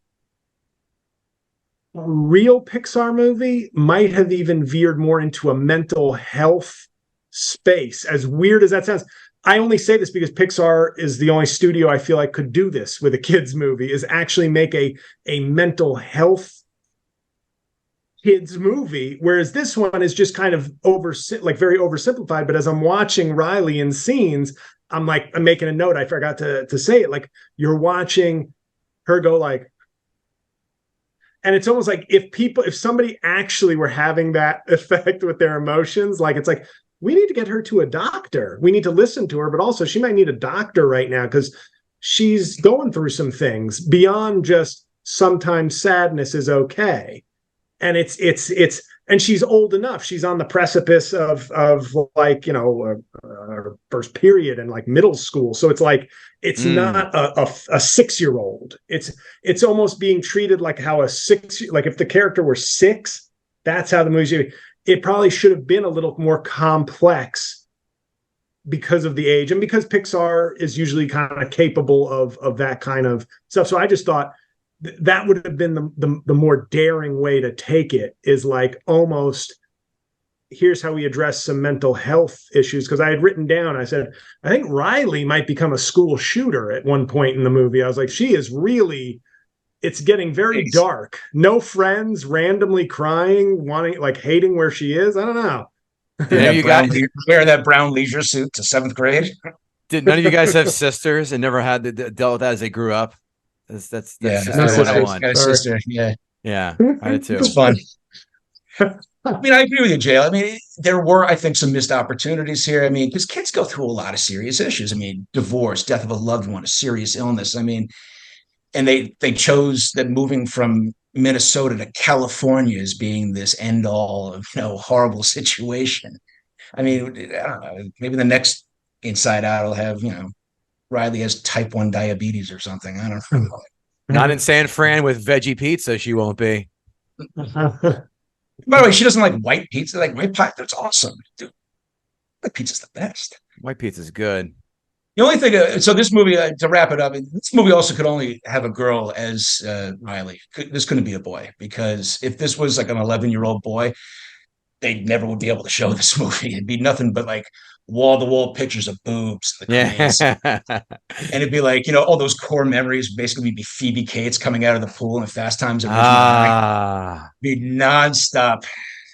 a real Pixar movie might have even veered more into a mental health space. As weird as that sounds, I only say this because Pixar is the only studio I feel like could do this with a kids movie, is actually make a mental health kids movie, whereas this one is just kind of very oversimplified. But as I'm watching Riley in scenes, I'm making a note. I forgot to say it. Like, you're watching her go like, and it's almost like if somebody actually were having that effect with their emotions, like, it's like, we need to get her to a doctor. We need to listen to her, but also she might need a doctor right now because she's going through some things beyond just sometimes sadness is okay. And it's and she's old enough. She's on the precipice of like, her first period in like middle school. So it's like, it's not a 6-year-old. It's almost being treated like how like if the character were 6, that's how the movie, it probably should have been a little more complex because of the age and because Pixar is usually kind of capable of that kind of stuff. So I just thought that would have been the more daring way to take it, is like, almost, here's how we address some mental health issues. Because I had written down, I said, I think Riley might become a school shooter at one point in the movie. I was like, she is really, it's getting very dark. No friends, randomly crying, hating where she is. I don't know. Wear that brown leisure suit to 7th grade. Did none of you guys have sisters and never had to dealt with that as they grew up? That's yeah. No, I got a sister. Yeah, I did too. It's fun. I mean, I agree with you, Jail. I mean, there were, I think, some missed opportunities here. I mean, because kids go through a lot of serious issues. I mean, divorce, death of a loved one, a serious illness. I mean, and they chose that moving from Minnesota to California as being this end all of horrible situation. I mean, I don't know. Maybe the next Inside Out will have Riley has type 1 diabetes or something. I don't know. Not in San Fran with veggie pizza. She won't be. By the way, she doesn't like white pizza. Like white pie, that's awesome, dude. White pizza's the best. White pizza's good. The only thing, so this movie, to wrap it up, this movie also could only have a girl as Riley. This couldn't be a boy, because if this was like an 11-year-old boy, they never would be able to show this movie. It'd be nothing but like wall-to-wall pictures of boobs. And it'd be like, all those core memories basically would be Phoebe Cates coming out of the pool in Fast Times at Ridgemont. Be nonstop.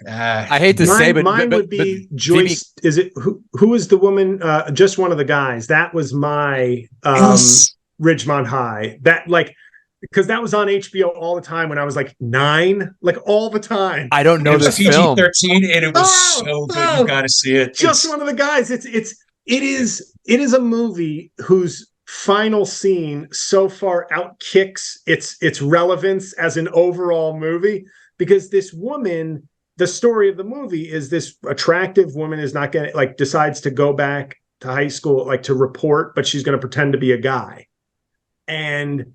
I hate to say, but mine would be Joyce. Phoebe, is it who is the woman? Just one of the guys. That was my Ridgemont High. That because that was on HBO all the time when I was like 9, like all the time. I don't know this film. PG-13, and it was so good. You got to see it. Just one of the guys. It is a movie whose final scene so far outkicks its relevance as an overall movie, because this woman. The story of the movie is this attractive woman is not going to decides to go back to high school, to report, but she's going to pretend to be a guy. And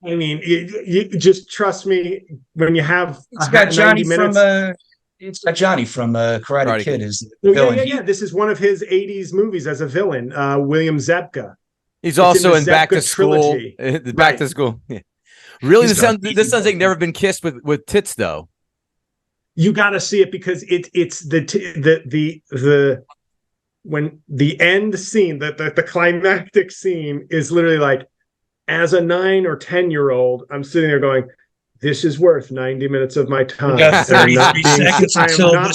I mean, you just trust me when you have it's got Johnny from Karate Kid is the villain. Yeah. This is one of his 80s movies as a villain, William Zepka. He's also in Back to School. Back to School. Yeah. Really, this sounds like Never Been Kissed with tits though. You got to see it, because it's the when the end scene, the climactic scene is literally like, as a 9 or 10-year-old, I'm sitting there going, this is worth 90 minutes of my time. I am not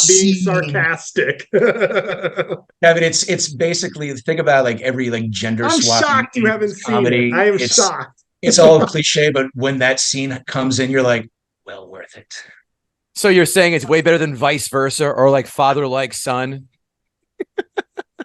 being sarcastic. Kevin, it's basically, think about every gender swap. I'm shocked you haven't seen it. I am shocked. It's all cliche, but when that scene comes in, you're like, well worth it. So you're saying it's way better than Vice Versa or like Father Like Son?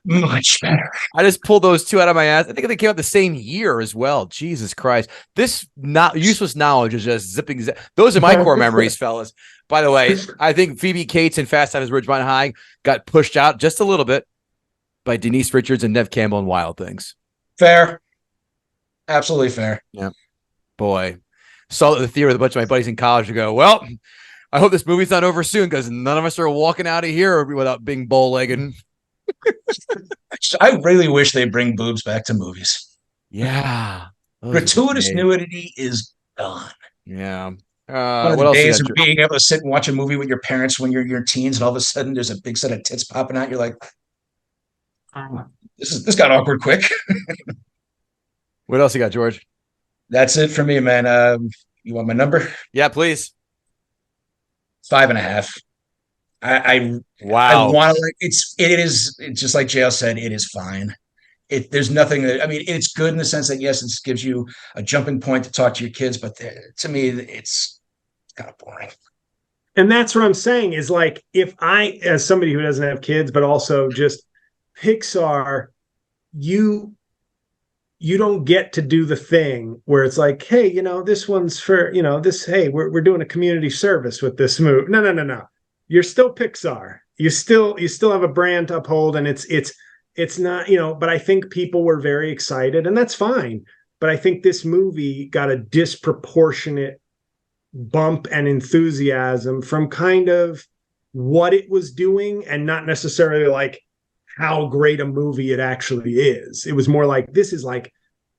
Much better. I just pulled those two out of my ass. I think they came out the same year as well. Jesus Christ. This useless knowledge is just zipping. Those are my core memories, fellas. By the way, I think Phoebe Cates in Fast Times at Ridgemont High got pushed out just a little bit by Denise Richards and Nev Campbell in Wild Things. Fair. Absolutely fair. Yeah. Boy. Saw it at the theater with a bunch of my buddies in college and go, well, I hope this movie's not over soon, because none of us are walking out of here without being bow-legged. I really wish they bring boobs back to movies. Yeah. Gratuitous nudity is gone. Yeah. One of the days of being able to sit and watch a movie with your parents when you're teens, and all of a sudden there's a big set of tits popping out. You're like, this got awkward quick. What else you got, George? That's it for me, man. You want my number? Yeah, please. 5.5. Wow. I want to it's just like JL said, it is fine. There's nothing that, I mean, it's good in the sense that yes, it gives you a jumping point to talk to your kids, but to me, it's kind of boring. And that's what I'm saying is, if I, as somebody who doesn't have kids, but also just Pixar, you don't get to do the thing where it's like, hey, this one's for, hey, we're doing a community service with this movie. No. You're still Pixar. You still have a brand to uphold, and it's not, but I think people were very excited, and that's fine. But I think this movie got a disproportionate bump and enthusiasm from kind of what it was doing, and not necessarily how great a movie it actually is. It was more like, this is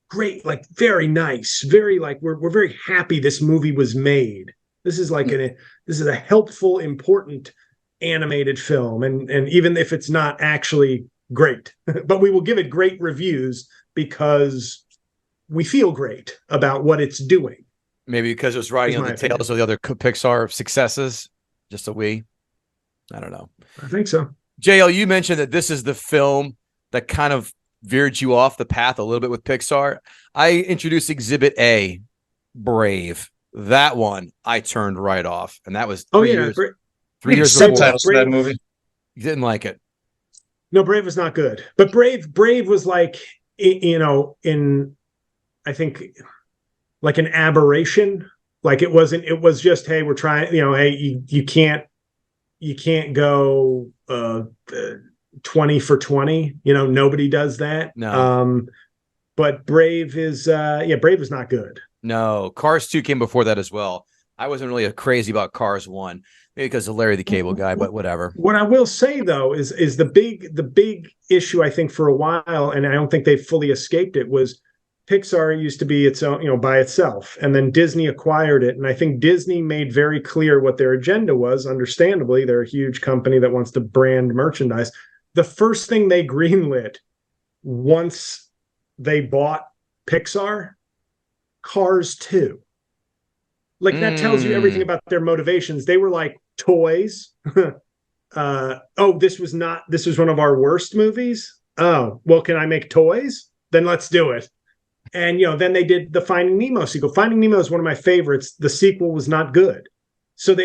great, very nice, very we're very happy this movie was made. This is this is a helpful, important animated film, and even if it's not actually great, but we will give it great reviews because we feel great about what it's doing. Maybe because it was riding on the tails of the other Pixar successes. Just a wee. I don't know. I think so. JL, you mentioned that this is the film that kind of veered you off the path a little bit with Pixar. I introduced Exhibit A, Brave. that one I turned right off, and that was 3 Read years subtitles before. for that movie. You didn't like it. No, Brave was not good. But Brave was like, in I think like an aberration. Like it was just, hey, we're trying, hey, you can't go 20 for 20. Nobody does that. No. But Brave is Brave is not good. No, Cars 2 came before that as well. I wasn't really crazy about Cars 1, maybe because of Larry the Cable Guy, but whatever. What I will say though is the big issue, I think, for a while, and I don't think they fully escaped it, was Pixar used to be its own, by itself, and then Disney acquired it. And I think Disney made very clear what their agenda was. Understandably, they're a huge company that wants to brand merchandise. The first thing they greenlit once they bought Pixar, Cars 2. Like that tells you everything about their motivations. They were like, toys. This was one of our worst movies. Oh, well, can I make toys? Then let's do it. And then they did the Finding Nemo sequel. Finding Nemo is one of my favorites. The sequel was not good. So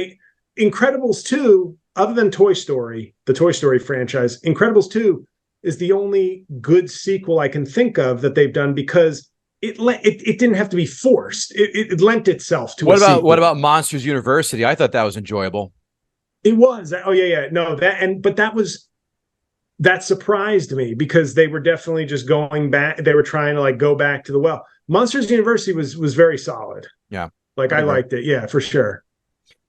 Incredibles 2, other than Toy Story, the Toy Story franchise, Incredibles 2 is the only good sequel I can think of that they've done, because it didn't have to be forced. It lent itself to. What about Monsters University? I thought that was enjoyable. It was. Oh yeah. No, that surprised me, because they were definitely just going back. They were trying to like go back to the well. Monsters University was very solid. Yeah. Like I liked it. Yeah, for sure.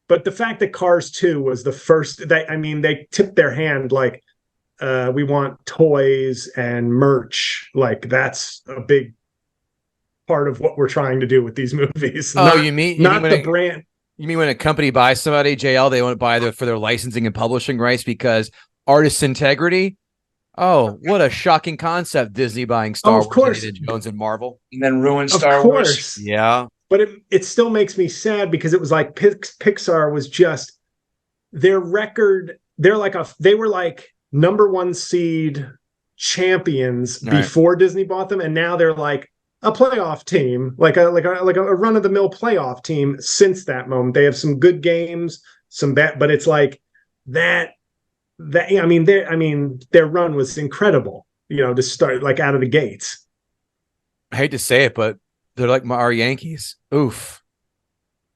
But the fact that Cars 2 was the first, they tipped their hand like, we want toys and merch. Like that's a big part of what we're trying to do with these movies. Oh, you mean the brand? You mean when a company buys somebody, JL, they want to buy for their licensing and publishing rights because artist integrity? Oh, what a shocking concept! Disney buying Star Wars, Indiana Jones, and Marvel, and then ruin Star Wars. Yeah, but it still makes me sad, because it was like Pixar was just their record. They were like number 1 seed champions before Disney bought them, and now they're like a playoff team, like a run of the mill playoff team. Since that moment, they have some good games, some bad, but it's like that. Their run was incredible. To start like out of the gates. I hate to say it, but they're like our Yankees. Oof,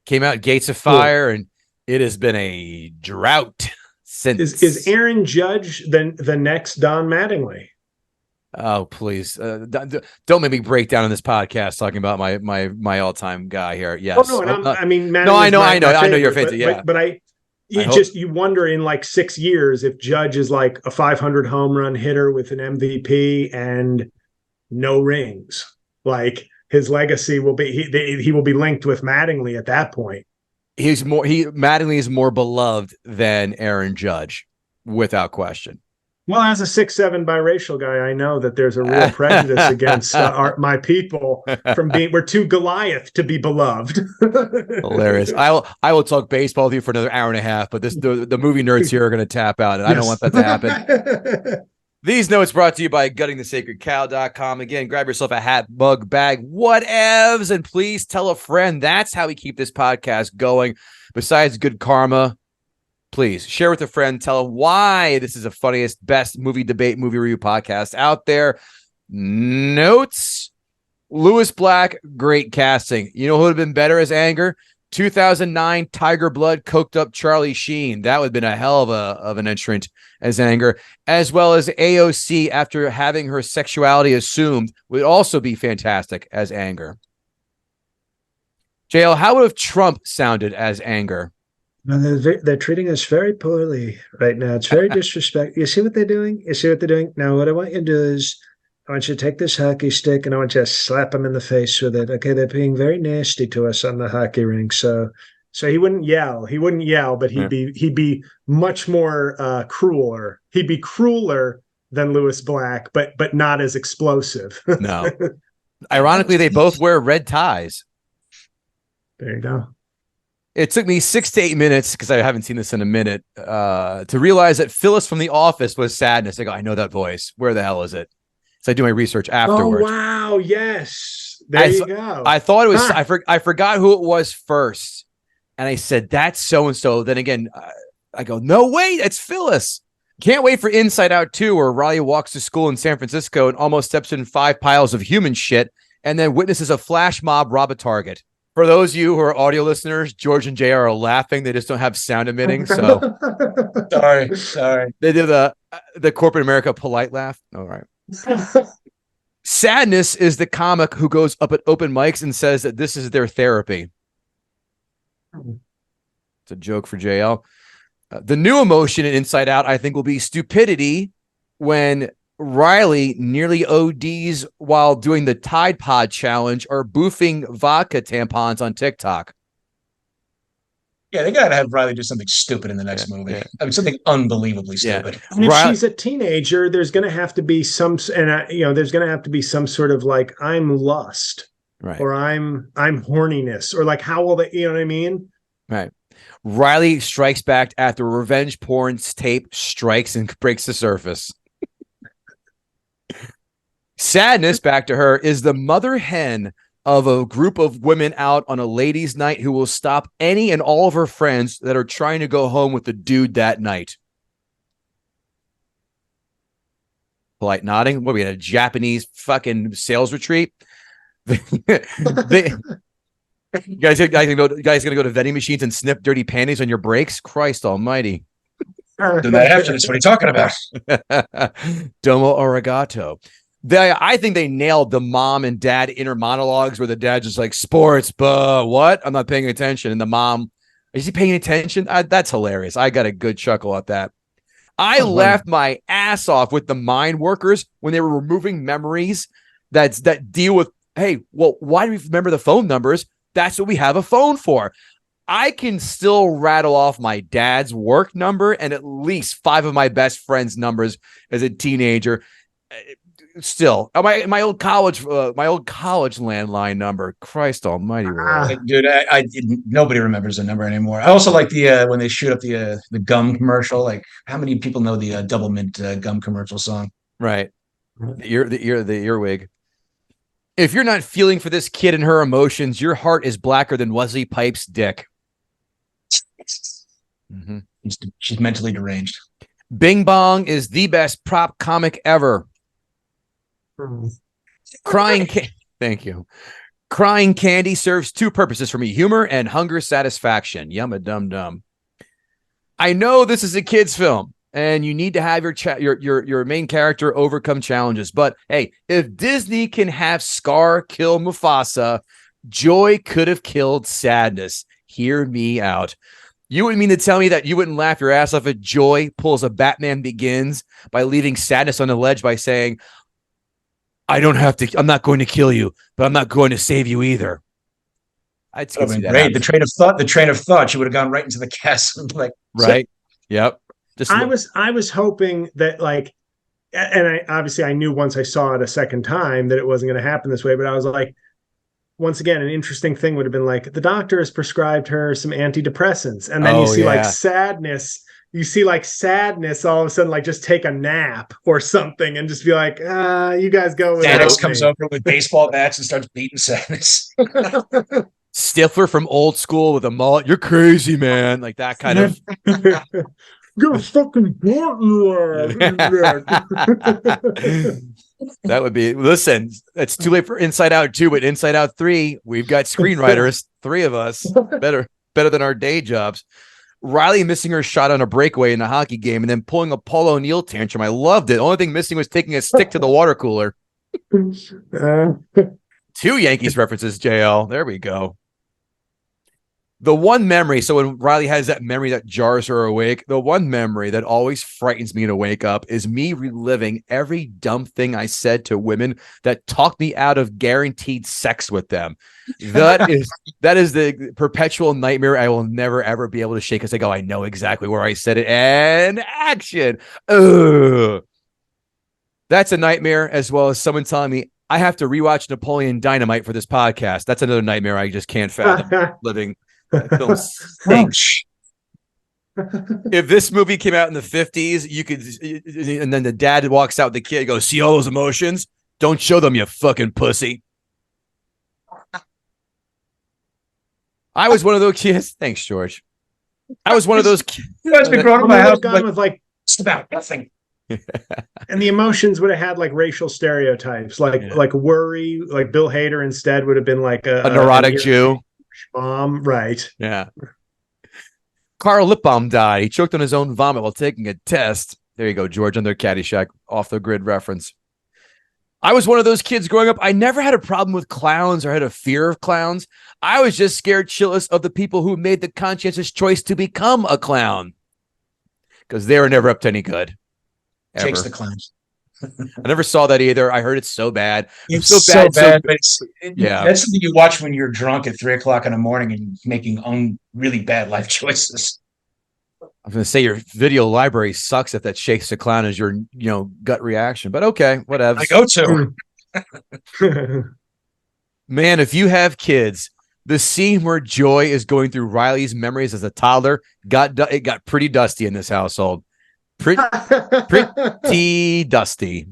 came out gates of fire, and it has been a drought since. Is Aaron Judge the next Don Mattingly? Oh, please. Don't make me break down in this podcast talking about my all-time guy here. Yes. Oh, no, I know your favorite. But you wonder in like 6 years if Judge is like a 500 home run hitter with an MVP and no rings. Like his legacy will be, he will be linked with Mattingly at that point. Mattingly is more beloved than Aaron Judge, without question. Well, as a 6'7" biracial guy, I know that there's a real prejudice against my people we're too Goliath to be beloved. Hilarious. I will talk baseball with you for another hour and a half, but the movie nerds here are going to tap out, and I don't want that to happen. These notes brought to you by guttingthesacredcow.com. Again, grab yourself a hat, mug, bag, whatevs, and please tell a friend. That's how we keep this podcast going. Besides good karma, please share with a friend. Tell them why this is the funniest, best movie debate, movie review podcast out there. Notes. Lewis Black, great casting. You know who would have been better as Anger? 2009 Tiger Blood, coked up Charlie Sheen. That would have been a hell of an entrant as Anger, as well as AOC after having her sexuality assumed would also be fantastic as Anger. JL, how would have Trump sounded as Anger? They're treating us very poorly right now. It's very disrespectful. You see what they're doing? Now, what I want you to do is, I want you to take this hockey stick and I want you to slap them in the face with it. Okay, they're being very nasty to us on the hockey rink. So he wouldn't yell. But he'd be much more crueler. He'd be crueler than Lewis Black, but not as explosive. No. Ironically, they both wear red ties. There you go. It took me 6 to 8 minutes, because I haven't seen this in a minute, to realize that Phyllis from The Office was Sadness. I go, I know that voice. Where the hell is it? So I do my research afterwards. Oh, wow. Yes. There you go. I thought it was. I forgot who it was first, and I said that's so and so. Then again, I go, no wait, it's Phyllis. Can't wait for Inside Out 2, where Riley walks to school in San Francisco and almost steps in 5 piles of human shit, and then witnesses a flash mob rob a Target. For those of you who are audio listeners, George and JR are laughing. They just don't have sound emitting. So sorry. They do the corporate America polite laugh. All right. Sadness is the comic who goes up at open mics and says that this is their therapy. It's a joke for JL. The new emotion in Inside Out, I think, will be stupidity when Riley nearly ODs while doing the Tide Pod challenge or boofing vodka tampons on TikTok. Yeah, they got to have Riley do something stupid in the next movie. Yeah. I mean, something unbelievably stupid. And if she's a teenager, there's going to have to be some, there's going to have to be some sort of like, I'm lust, right? Or I'm horniness, or like, how will they, you know what I mean? Right. Riley strikes back after revenge porn's tape strikes and breaks the surface. Sadness, back to her, is the mother hen of a group of women out on a ladies' night who will stop any and all of her friends that are trying to go home with the dude that night. Polite nodding. What, we had a Japanese fucking sales retreat? You guys gonna go to vending machines and sniff dirty panties on your breaks? Christ almighty. Do that after this. What are you talking about? Domo arigato. I think they nailed the mom and dad inner monologues where the dad's just like, sports, what? I'm not paying attention. And the mom, is he paying attention? That's hilarious. I got a good chuckle at that. I laughed my ass off with the mind workers when they were removing memories that deal with, hey, well, why do we remember the phone numbers? That's what we have a phone for. I can still rattle off my dad's work number and at least 5 of my best friends' numbers as a teenager. Still, my old college landline number. Christ almighty, dude! Nobody remembers the number anymore. I also like the when they shoot up the gum commercial. Like, how many people know the Double Mint gum commercial song? Right, the earwig. If you're not feeling for this kid and her emotions, your heart is blacker than Wesley Pipes' dick. Mm-hmm. She's mentally deranged. Bing Bong is the best prop comic ever. Thank you. Crying candy serves 2 purposes for me: humor and hunger satisfaction. Yumma dum dum. I know this is a kid's film, and you need to have your main character overcome challenges. But hey, if Disney can have Scar kill Mufasa, joy could have killed sadness. Hear me out. You wouldn't mean to tell me that you wouldn't laugh your ass off if Joy pulls a Batman Begins by leaving sadness on the ledge by saying, I'm not going to kill you, but I'm not going to save you either. I'd see that great. The train of thought. She would have gone right into the chasm. Like, right. Yep. I was hoping that, like, and I knew once I saw it a second time that it wasn't going to happen this way, but I was like, once again, an interesting thing would have been like, the doctor has prescribed her some antidepressants. And then you see like sadness. You see like sadness all of a sudden, like just take a nap or something and just be like, you guys go with Sadness comes over with baseball bats and starts beating sadness. Stifler from Old School with a mullet. You're crazy, man. Like that kind of. You're a fucking That would be, listen, it's too late for Inside Out 2, but Inside Out 3, we've got screenwriters, 3 of us, better than our day jobs. Riley missing her shot on a breakaway in the hockey game and then pulling a Paul O'Neill tantrum. I loved it. The only thing missing was taking a stick to the water cooler. 2 Yankees references, JL. There we go. The one memory, so when Riley has that memory that jars her awake, the one memory that always frightens me to wake up is me reliving every dumb thing I said to women that talked me out of guaranteed sex with them. That is the perpetual nightmare I will never, ever be able to shake, because I go, I know exactly where I said it, and action. Ugh. That's a nightmare, as well as someone telling me I have to rewatch Napoleon Dynamite for this podcast. That's another nightmare I just can't fathom living. That film stinks. If this movie came out in the 50s, you could, and then the dad walks out with the kid, goes, see all those emotions? Don't show them, you fucking pussy. I was one of those kids. Thanks, George. I was one of those kids. You guys been growing up in my house, gone with like it's about nothing. and the emotions would have had like racial stereotypes, like worry, like Bill Hader instead would have been like a neurotic Jew. Mom, right? Yeah. Carl Lipbaum died. He choked on his own vomit while taking a test. There you go, George, on their Caddyshack off the grid reference. I was one of those kids growing up. I never had a problem with clowns or had a fear of clowns. I was just scared shitless of the people who made the conscientious choice to become a clown because they were never up to any good. Chase the clowns. I never saw that either. I heard it's so bad. It's so bad. But yeah, that's something you watch when you're drunk at 3:00 in the morning and making really bad life choices. I'm going to say your video library sucks if that Shakes the Clown is your, gut reaction. But okay, whatever. I go to. Man, if you have kids, the scene where Joy is going through Riley's memories as a toddler it got pretty dusty in this household. Pretty dusty.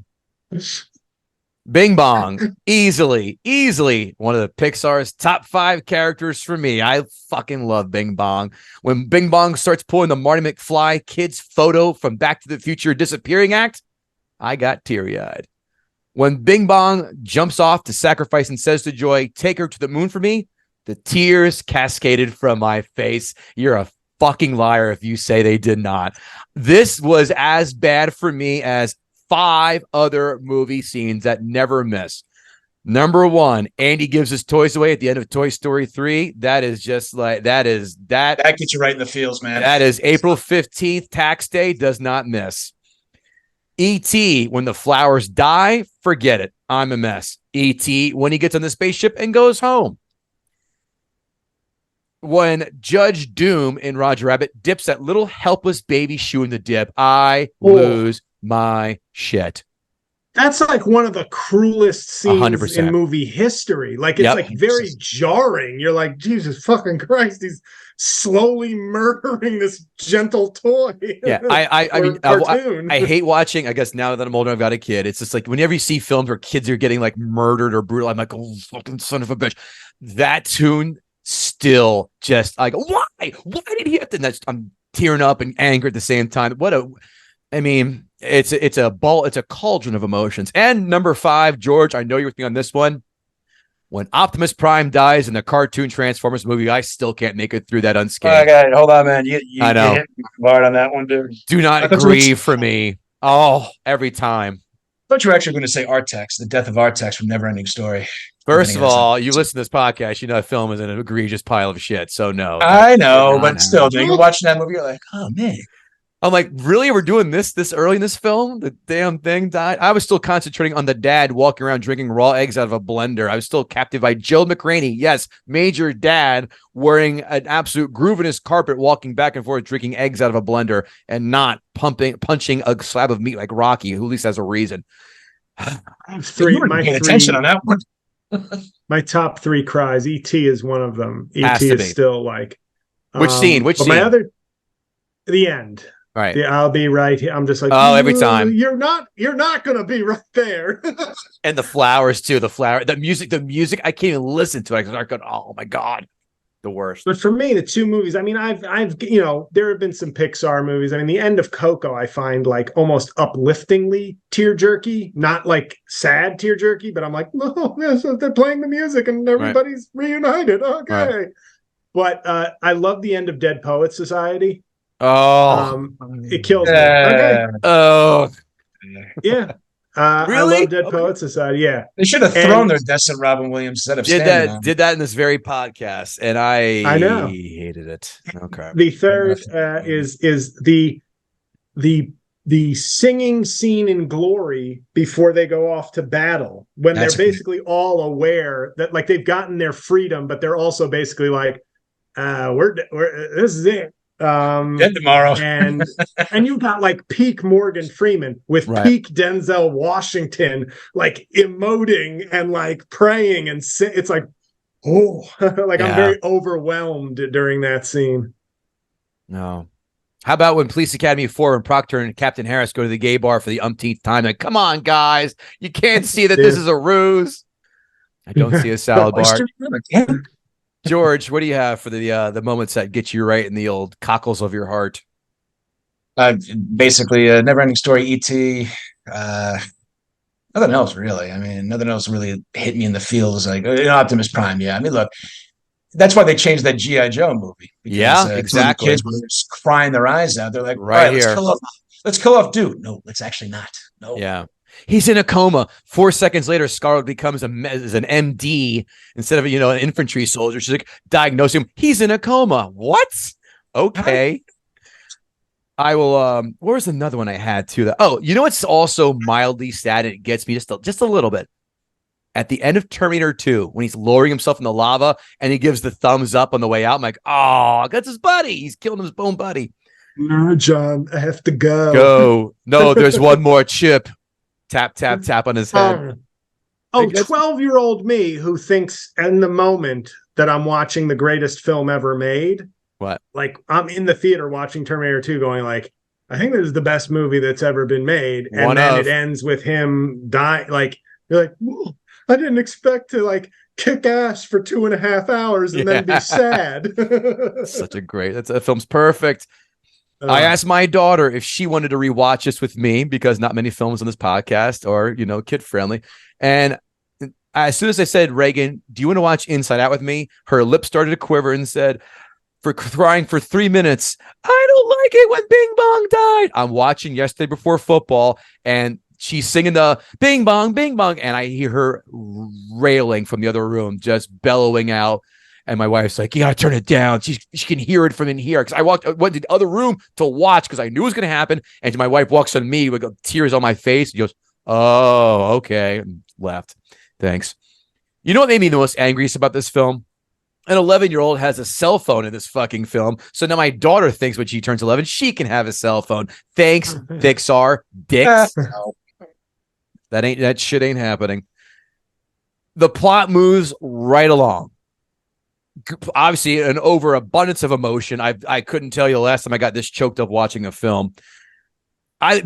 Bing Bong, easily one of the Pixar's top 5 characters for me. I fucking love Bing Bong. When Bing Bong starts pulling the Marty McFly kid's photo from Back to the Future disappearing act, I got teary-eyed. When Bing Bong jumps off to sacrifice and says to Joy, "Take her to the moon for me," the tears cascaded from my face. You're a fucking liar if you say they did not. This was as bad for me as 5 other movie scenes that never miss. Number 1, Andy gives his toys away at the end of Toy Story 3. That is just like that gets you right in the feels, man. That is April 15th, tax day, does not miss. E.T., when the flowers die, forget it. I'm a mess. E.T., when he gets on the spaceship and goes home. When Judge Doom in Roger Rabbit dips that little helpless baby shoe in the dip, I lose my shit. That's like one of the cruelest scenes 100%. in movie history. Like it's like very jarring. You're like, Jesus fucking Christ, he's slowly murdering this gentle toy. Yeah, I mean, I hate watching. I guess now that I'm older, I've got a kid. It's just like whenever you see films where kids are getting like murdered or brutal, I'm like, oh, fucking son of a bitch. That tune still just like, why did he have to? I'm tearing up and angry at the same time. It's a cauldron of emotions. And number 5, George, I know you're with me on this one. When Optimus Prime dies in the cartoon Transformers movie, I still can't make it through that unscathed. Oh, God, hold on, man. You I know. hit me hard on that one, dude. Do not grieve for me. Oh, every time. I thought you were actually going to say Artex, the death of Artex from Neverending Story. First of all, you listen to this podcast, you know that film is an egregious pile of shit. So no. I know, but still, you're watching that movie, you're like, oh, man. I'm like, really? We're doing this early in this film? The damn thing died. I was still concentrating on the dad walking around drinking raw eggs out of a blender. I was still captive by Joe McRaney. Yes, Major Dad wearing an absolute groove in his carpet, walking back and forth, drinking eggs out of a blender and not punching a slab of meat like Rocky, who at least has a reason. Attention on that one. My top 3 cries. E.T. is one of them. E.T. is still like. Which scene? The end. Right. Yeah, I'll be right here. I'm just like, every time. You're not going to be right there. And the flowers too. The music. I can't even listen to it. I start going, oh my God, the worst. But for me, the 2 movies, I mean, I've there have been some Pixar movies. I mean, the end of Coco, I find like almost upliftingly tear jerky, not like sad tear jerky, but I'm like, no, they're playing the music and everybody's reunited. Okay. Right. But I love the end of Dead Poets Society. Oh, it kills me. Okay. Oh, yeah. Really? I love Dead Poets Society. Yeah, they should have thrown their desk at Robin Williams instead of did that in this very podcast, and I know hated it. Okay. The third is the singing scene in Glory before they go off to battle, when they're basically all aware that like they've gotten their freedom, but they're also basically like, we're this is it. Dead tomorrow. and you've got like peak Morgan Freeman with peak Denzel Washington like emoting and like praying, and it's like, I'm very overwhelmed during that scene. No. How about when Police Academy 4 and Proctor and Captain Harris go to the gay bar for the umpteenth time? Like, come on, guys, you can't see that this is a ruse. I don't see a salad bar. George, what do you have for the moments that get you right in the old cockles of your heart? Basically, Never-Ending Story, E.T. Nothing else really. I mean, nothing else really hit me in the feels like Optimus Prime. Yeah, I mean, look, that's why they changed that GI Joe movie because Yeah, some of the exactly. kids were just crying their eyes out. They're like, Right all right, here. let's kill off dude. No, let's actually not. No. Yeah. He's in a coma. 4 seconds later, Scarlet becomes an MD instead of, an infantry soldier. She's like, diagnose him. He's in a coma. What? Okay. I will. What was another one I had too? It's also mildly sad and it gets me just a little bit. At the end of Terminator 2, when he's lowering himself in the lava and he gives the thumbs up on the way out, I'm like, oh, that's his buddy. He's killing his own buddy. No, John, I have to go. Go. No, there's one more chip. Tap, tap, tap on his head. 12-year-old me who thinks in the moment that I'm watching the greatest film ever made. What? Like, I'm in the theater watching Terminator 2 going like, I think this is the best movie that's ever been made. And then it ends with him dying. Like, you're like, I didn't expect to like kick ass for 2.5 hours and then be sad. That film's perfect. I asked my daughter if she wanted to rewatch this with me because not many films on this podcast are, kid friendly. And as soon as I said, Reagan, do you want to watch Inside Out with me? Her lips started to quiver and said, for crying for 3 minutes, I don't like it when Bing Bong died. I'm watching Yesterday Before Football and she's singing the Bing Bong, Bing Bong. And I hear her railing from the other room, just bellowing out. And my wife's like, you got to turn it down. She can hear it from in here. Because I went to the other room to watch because I knew it was going to happen. And my wife walks on me with tears on my face. She goes, oh, okay. And left. Thanks. You know what made me the most angriest about this film? An 11-year-old has a cell phone in this fucking film. So now my daughter thinks when she turns 11, she can have a cell phone. Thanks, Pixar. Dicks. That shit ain't happening. The plot moves right along. Obviously, an overabundance of emotion. I couldn't tell you the last time I got this choked up watching a film.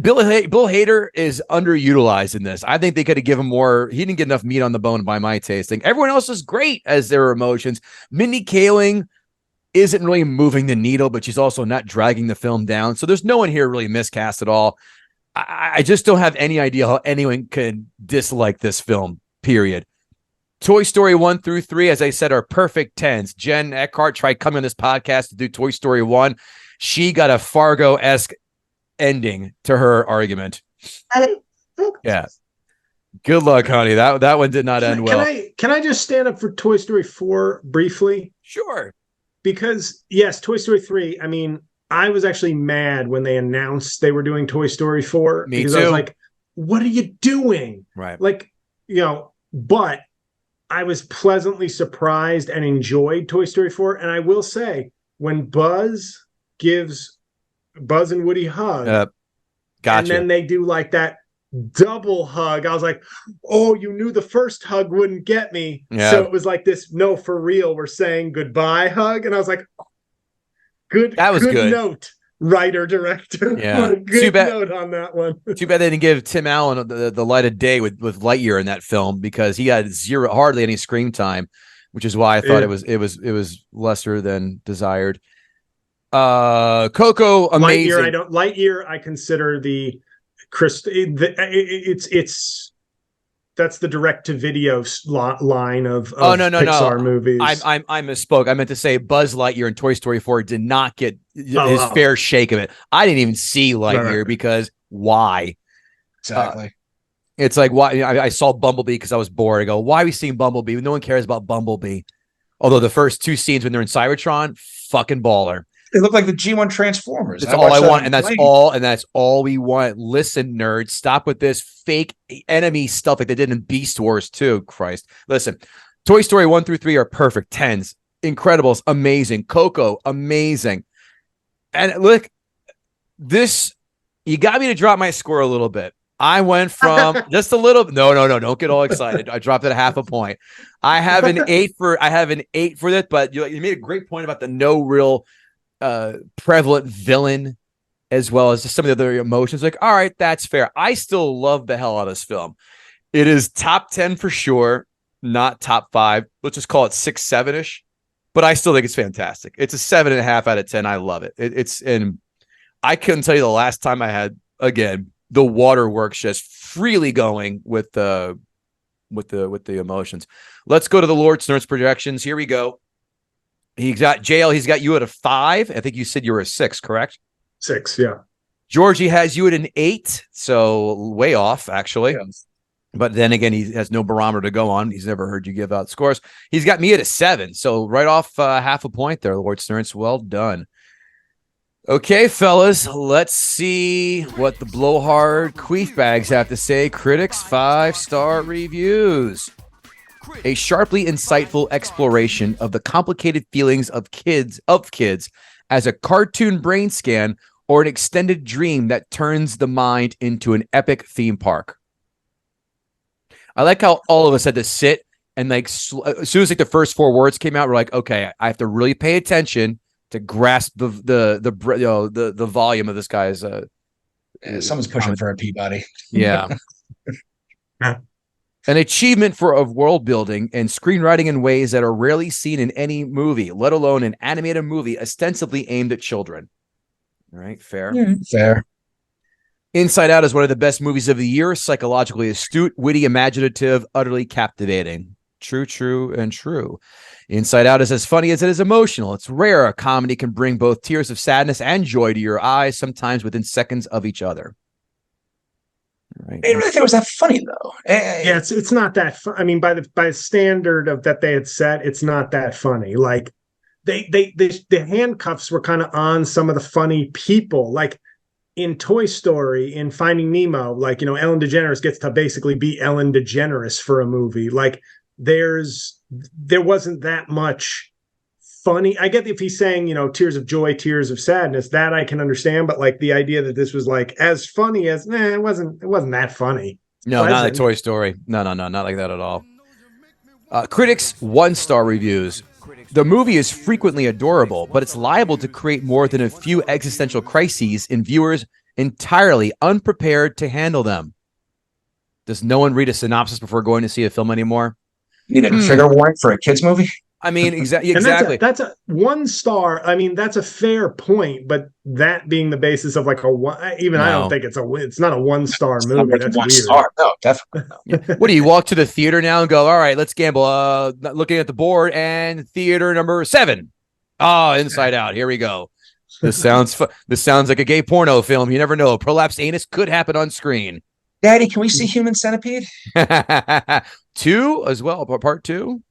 Bill Hader is underutilized in this. I think they could have given more. He didn't get enough meat on the bone by my tasting. Everyone else is great as their emotions. Mindy Kaling isn't really moving the needle, but she's also not dragging the film down. So there's no one here really miscast at all. I just don't have any idea how anyone could dislike this film, period. Toy Story 1 through 3, as I said, are perfect 10s. Jen Eckhart tried coming on this podcast to do Toy Story 1. She got a Fargo-esque ending to her argument. Yeah. Good luck, honey. That one did not end well. Can I just stand up for Toy Story 4 briefly? Sure. Because, yes, Toy Story 3, I mean, I was actually mad when they announced they were doing Toy Story 4. Me because too. I was like, what are you doing? Right. Like, but I was pleasantly surprised and enjoyed Toy Story 4. And I will say, when Buzz gives Buzz and Woody hug, gotcha. and then they do like that double hug, I was like, oh, you knew the first hug wouldn't get me. Yeah. So it was like this, no, for real, we're saying goodbye hug. And I was like, good. That was good. Note, writer, director. Yeah. Good note on that one. Too bad they didn't give Tim Allen the light of day with Lightyear in that film because he had hardly any screen time, which is why I thought it was lesser than desired. Coco, amazing. Lightyear, I consider it's that's the direct to video line of Pixar movies. I misspoke. I meant to say Buzz Lightyear and Toy Story 4 did not get his fair shake of it. I didn't even see Lightyear because why? Exactly. It's like why I saw Bumblebee because I was bored. I go, why are we seeing Bumblebee? No one cares about Bumblebee. Although the first 2 scenes when they're in Cybertron, fucking baller. They look like the G1 Transformers. That's all I want, and that's all we want. Listen, nerds, stop with this fake enemy stuff like they did in Beast Wars 2. Christ. Listen, Toy Story 1 through 3 are perfect 10s. Incredibles, amazing. Coco, amazing. And look, this, you got me to drop my score a little bit. I went from just a little. No, don't get all excited. I dropped it 0.5 point. I have an 8 for that, but you made a great point about the no real prevalent villain, as well as just some of the other emotions. Like, all right, that's fair. I still love the hell out of this film. It is top 10 for sure, not top 5. Let's just call it 6, 7-ish. but I still think it's fantastic. It's a 7.5 out of 10. I love it. And I couldn't tell you the last time I had, again, the waterworks just freely going with the emotions. Let's go to the Lord Snurts projections. Here we go. He's got JL. He's got you at a 5. I think you said you were a 6, correct? 6, yeah. Georgie has you at an 8, so way off, actually. Yeah. But then again, he has no barometer to go on. He's never heard you give out scores. He's got me at a 7, so right off half a point there, Lord Snurts. Well done. Okay, fellas, let's see what the blowhard queef bags have to say. Critics 5-star reviews. A sharply insightful exploration of the complicated feelings of kids as a cartoon brain scan or an extended dream that turns the mind into an epic theme park. I like how all of us had to sit and like as soon as like the first 4 words came out, we're like, okay, I have to really pay attention to grasp the volume of this guy's. Someone's pushing for a Peabody. Yeah. An achievement of world building and screenwriting in ways that are rarely seen in any movie, let alone an animated movie ostensibly aimed at children. All right, fair. Fair. Inside Out is one of the best movies of the year. Psychologically astute, witty, imaginative, utterly captivating. True, and true. Inside Out is as funny as it is emotional. It's rare a comedy can bring both tears of sadness and joy to your eyes, sometimes within seconds of each other. Right. I didn't really think it was that funny, though. Yeah, it's not that fun. I mean, by the standard of that they had set, it's not that funny. Like the handcuffs were kind of on some of the funny people. Like in Toy Story, in Finding Nemo, like, Ellen DeGeneres gets to basically be Ellen DeGeneres for a movie. Like there wasn't that much funny. I get if he's saying, tears of joy, tears of sadness, that I can understand. But like the idea that this was like as funny as, it wasn't that funny. No, not like Toy Story. No, not like that at all. Critics 1-star reviews. The movie is frequently adorable, but it's liable to create more than a few existential crises in viewers entirely unprepared to handle them. Does no one read a synopsis before going to see a film anymore? Need a trigger warning for a kids movie? I mean, exactly. That's a 1 star. I mean, that's a fair point, but that being the basis of like I don't think it's not a 1-star movie. That's 1 weird. star. No, definitely not. What do you walk to the theater now and go, all right, let's gamble. Looking at the board and theater number 7. Oh, Inside Out. Here we go. This sounds like a gay porno film. You never know. Prolapsed anus could happen on screen. Daddy, can we see Human Centipede? 2 as well. Part 2.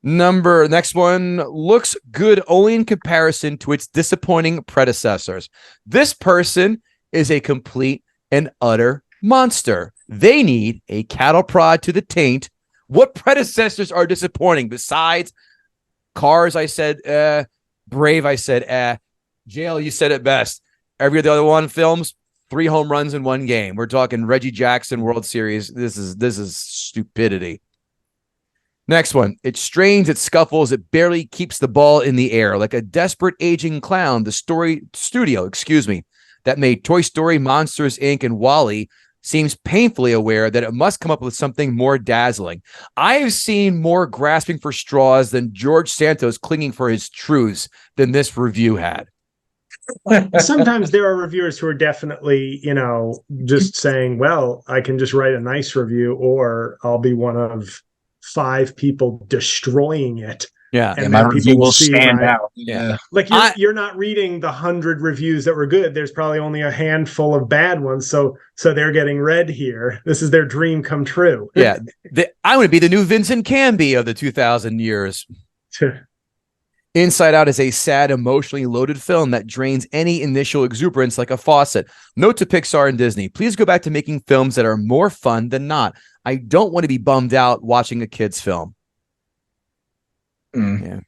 Next one looks good only in comparison to its disappointing predecessors. This person is a complete and utter monster. They need a cattle prod to the taint. What predecessors are disappointing besides Cars? I said, Brave. I said, Jail. You said it best. Every other one films 3 home runs in 1 game. We're talking Reggie Jackson World Series. This is stupidity. Next one. It strains, it scuffles, it barely keeps the ball in the air. Like a desperate aging clown, the studio that made Toy Story, Monsters, Inc. and WALL-E seems painfully aware that it must come up with something more dazzling. I have seen more grasping for straws than George Santos clinging for his truths than this review had. Sometimes there are reviewers who are definitely, just saying, well, I can just write a nice review or I'll be one of 5 people destroying it. Yeah. And my then review will stand right? out. Yeah. Like you're not reading the 100 reviews that were good. There's probably only a handful of bad ones. So they're getting read here. This is their dream come true. Yeah. I would be the new Vincent Canby of the 2000 years. Inside Out is a sad, emotionally loaded film that drains any initial exuberance like a faucet. Note to Pixar and Disney, please go back to making films that are more fun than not. I don't want to be bummed out watching a kid's film. Yeah.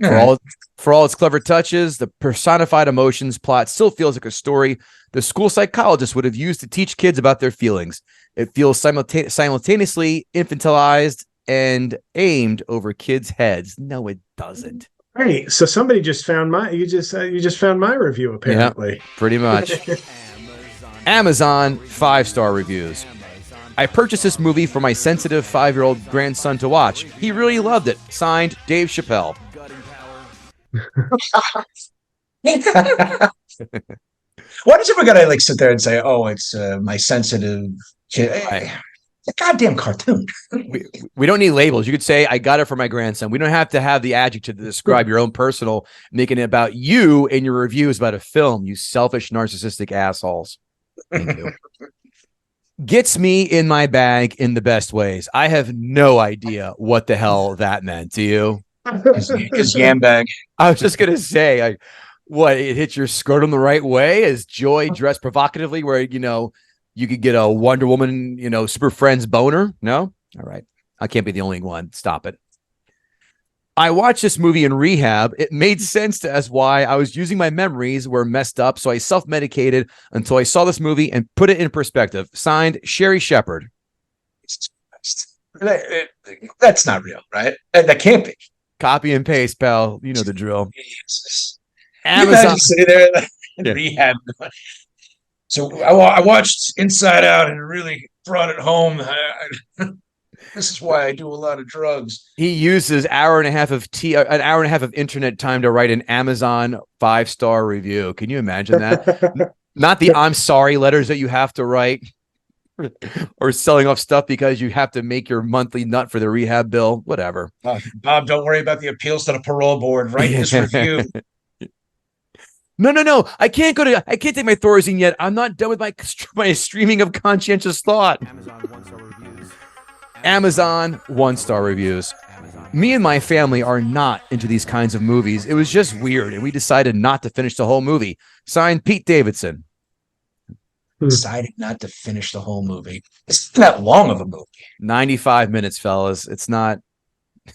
For all its clever touches, the personified emotions plot still feels like a story the school psychologist would have used to teach kids about their feelings. It feels simultaneously infantilized and aimed over kids' heads. No, it doesn't. Hey, so somebody just found you just found my review apparently. Yeah, pretty much. Amazon 5-star reviews. I purchased this movie for my sensitive 5-year-old grandson to watch. He really loved it. Signed, Dave Chappelle. Why does everyone gotta like sit there and say, "Oh, it's my sensitive kid"? It's a goddamn cartoon. We don't need labels. You could say, "I got it for my grandson." We don't have to have the adjective to describe your own personal, making it about you and your review is about a film. You selfish, narcissistic assholes. Thank you. Gets me in my bag in the best ways. I have no idea what the hell that meant. Do you? His yam bag. I was just gonna say, what, it hits your skirt on the right way? Is Joy dressed provocatively where, you could get a Wonder Woman, Super Friends boner? No? All right. I can't be the only one. Stop it. I watched this movie in rehab. It made sense to us why I was using my memories were messed up. So I self-medicated until I saw this movie and put it in perspective. Signed, Sherry Shepherd. That's not real, right? That can't be. Copy and paste, pal. You know the drill. Jesus. Amazon. Sitting there in rehab. So I watched Inside Out and it really brought it home. This is why I do a lot of drugs. He uses an hour and a half of internet time to write an Amazon 5-star review. Can you imagine that? Not the "I'm sorry" letters that you have to write, or selling off stuff because you have to make your monthly nut for the rehab bill. Whatever. Bob, don't worry about the appeals to the parole board. Write this review. No. I can't take my Thorazine yet. I'm not done with my streaming of conscientious thought. Amazon 1-star reviews. Me and my family are not into these kinds of movies. It was just weird, and we decided not to finish the whole movie. Signed, Pete Davidson. Decided not to finish the whole movie. It's not that long of a movie. 95 minutes, fellas. It's not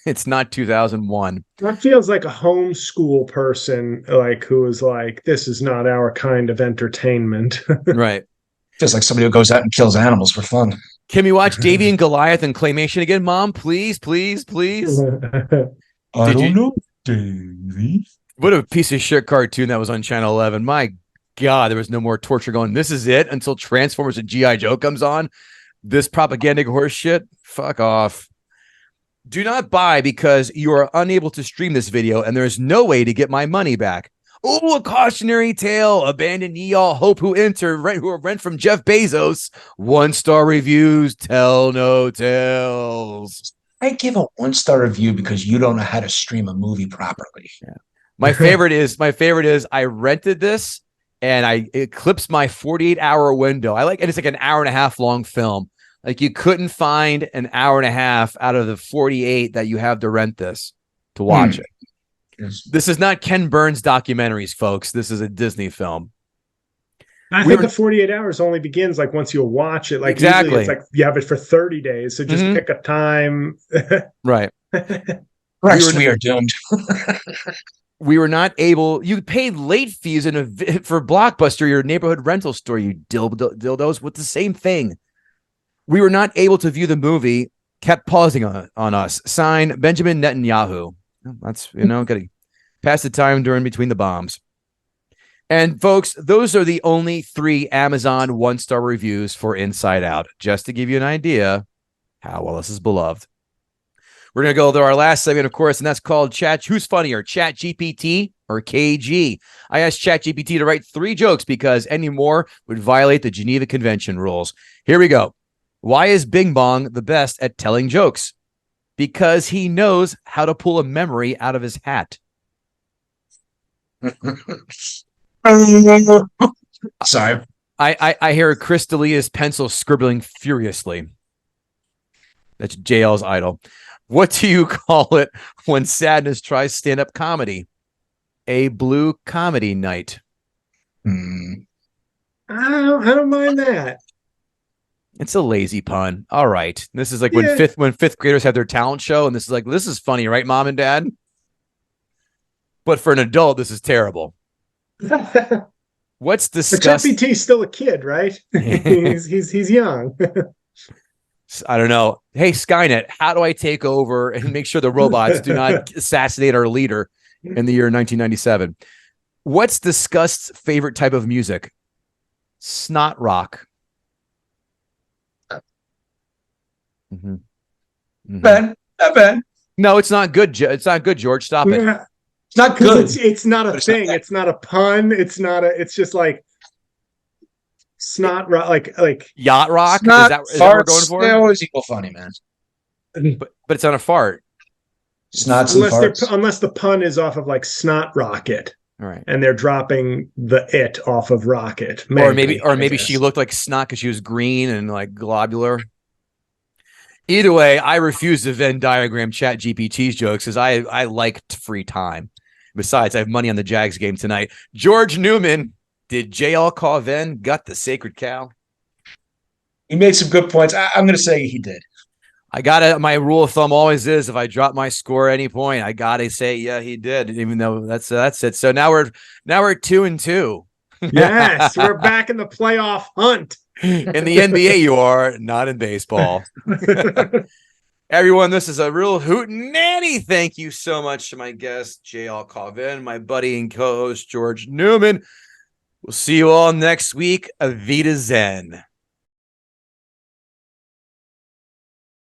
2001. That feels like a homeschool person, like, who is like, this is not our kind of entertainment. Right. Feels like somebody who goes out and kills animals for fun. Can we watch Davy and Goliath and Claymation again, Mom? Please. I don't know, Davy. What a piece of shit cartoon that was on Channel 11. My God, there was no more torture going. This is it until Transformers and G.I. Joe comes on. This propagandic horse shit. Fuck off. Do not buy because you are unable to stream this video and there is no way to get my money back. Oh, a cautionary tale. Abandon ye all hope who rent from Jeff Bezos. 1-star reviews tell no tales. I give a 1-star review because you don't know how to stream a movie properly. Yeah. My favorite is I rented this and I eclipsed my 48-hour window. And it's like an hour and a half long film. Like, you couldn't find an hour and a half out of the 48 that you have to rent this to watch it. Yes. This is not Ken Burns documentaries, folks. This is a Disney film. I think the 48 hours only begins like once you watch it. Like, exactly. It's like you have it for 30 days. So just pick a time. Right. We are doomed. We were not able. You paid late fees for Blockbuster, your neighborhood rental store, you dildos, with the same thing. We were not able to view the movie, kept pausing on us. Sign, Benjamin Netanyahu. That's, gotta pass the time between the bombs. And folks, those are the only 3 Amazon 1-star reviews for Inside Out, just to give you an idea how well this is beloved. We're going to go to our last segment, of course, and that's called Who's Funnier, ChatGPT or KG? I asked ChatGPT to write 3 jokes because any more would violate the Geneva Convention rules. Here we go. Why is Bing Bong the best at telling jokes? Because he knows how to pull a memory out of his hat. Sorry. I hear Chris D'Elia's pencil scribbling furiously. That's JL's idol. What do you call it when sadness tries stand-up comedy? A blue comedy night. I don't mind that. It's a lazy pun. All right. This is like when fifth graders have their talent show, and this is funny, right, Mom and Dad? But for an adult, this is terrible. What's disgusting? But ChatGPT's still a kid, right? he's young. I don't know. Hey, Skynet, how do I take over and make sure the robots do not assassinate our leader in the year 1997? What's Disgust's favorite type of music? Snot rock. Mm-hmm. Mm-hmm. Bad, not bad. No, it's not good. It's not good, George. Stop it. Yeah. It's not good. It's not a But it's not thing. that. It's not a pun. It's not a. It's just like snot. Like Yacht rock. It's not Is that what we're going farts. for? They always equal funny, man. But it's on a fart. Snots and farts. unless the pun is off of like snot rocket, All right. and they're dropping the it off of rocket. Or maybe I she guess. looked like snot because she was green and like globular. Either way, I refuse to Venn diagram Chat GPT's jokes because I like free time. Besides, I have money on the Jags game tonight. George Neumann, did JL Cauvin gut the sacred cow? He made some good points. I'm going to say he did. I gotta. My rule of thumb always is if I drop my score at any point, I gotta say yeah he did, even though that's it. So now we're 2-2. Yes, we're back in the playoff hunt. In the NBA, you are not in baseball. Everyone, this is a real hootenanny. Thank you so much to my guest, J.L. Cauvin, my buddy and co-host, George Neumann. We'll see you all next week. Avita Zen.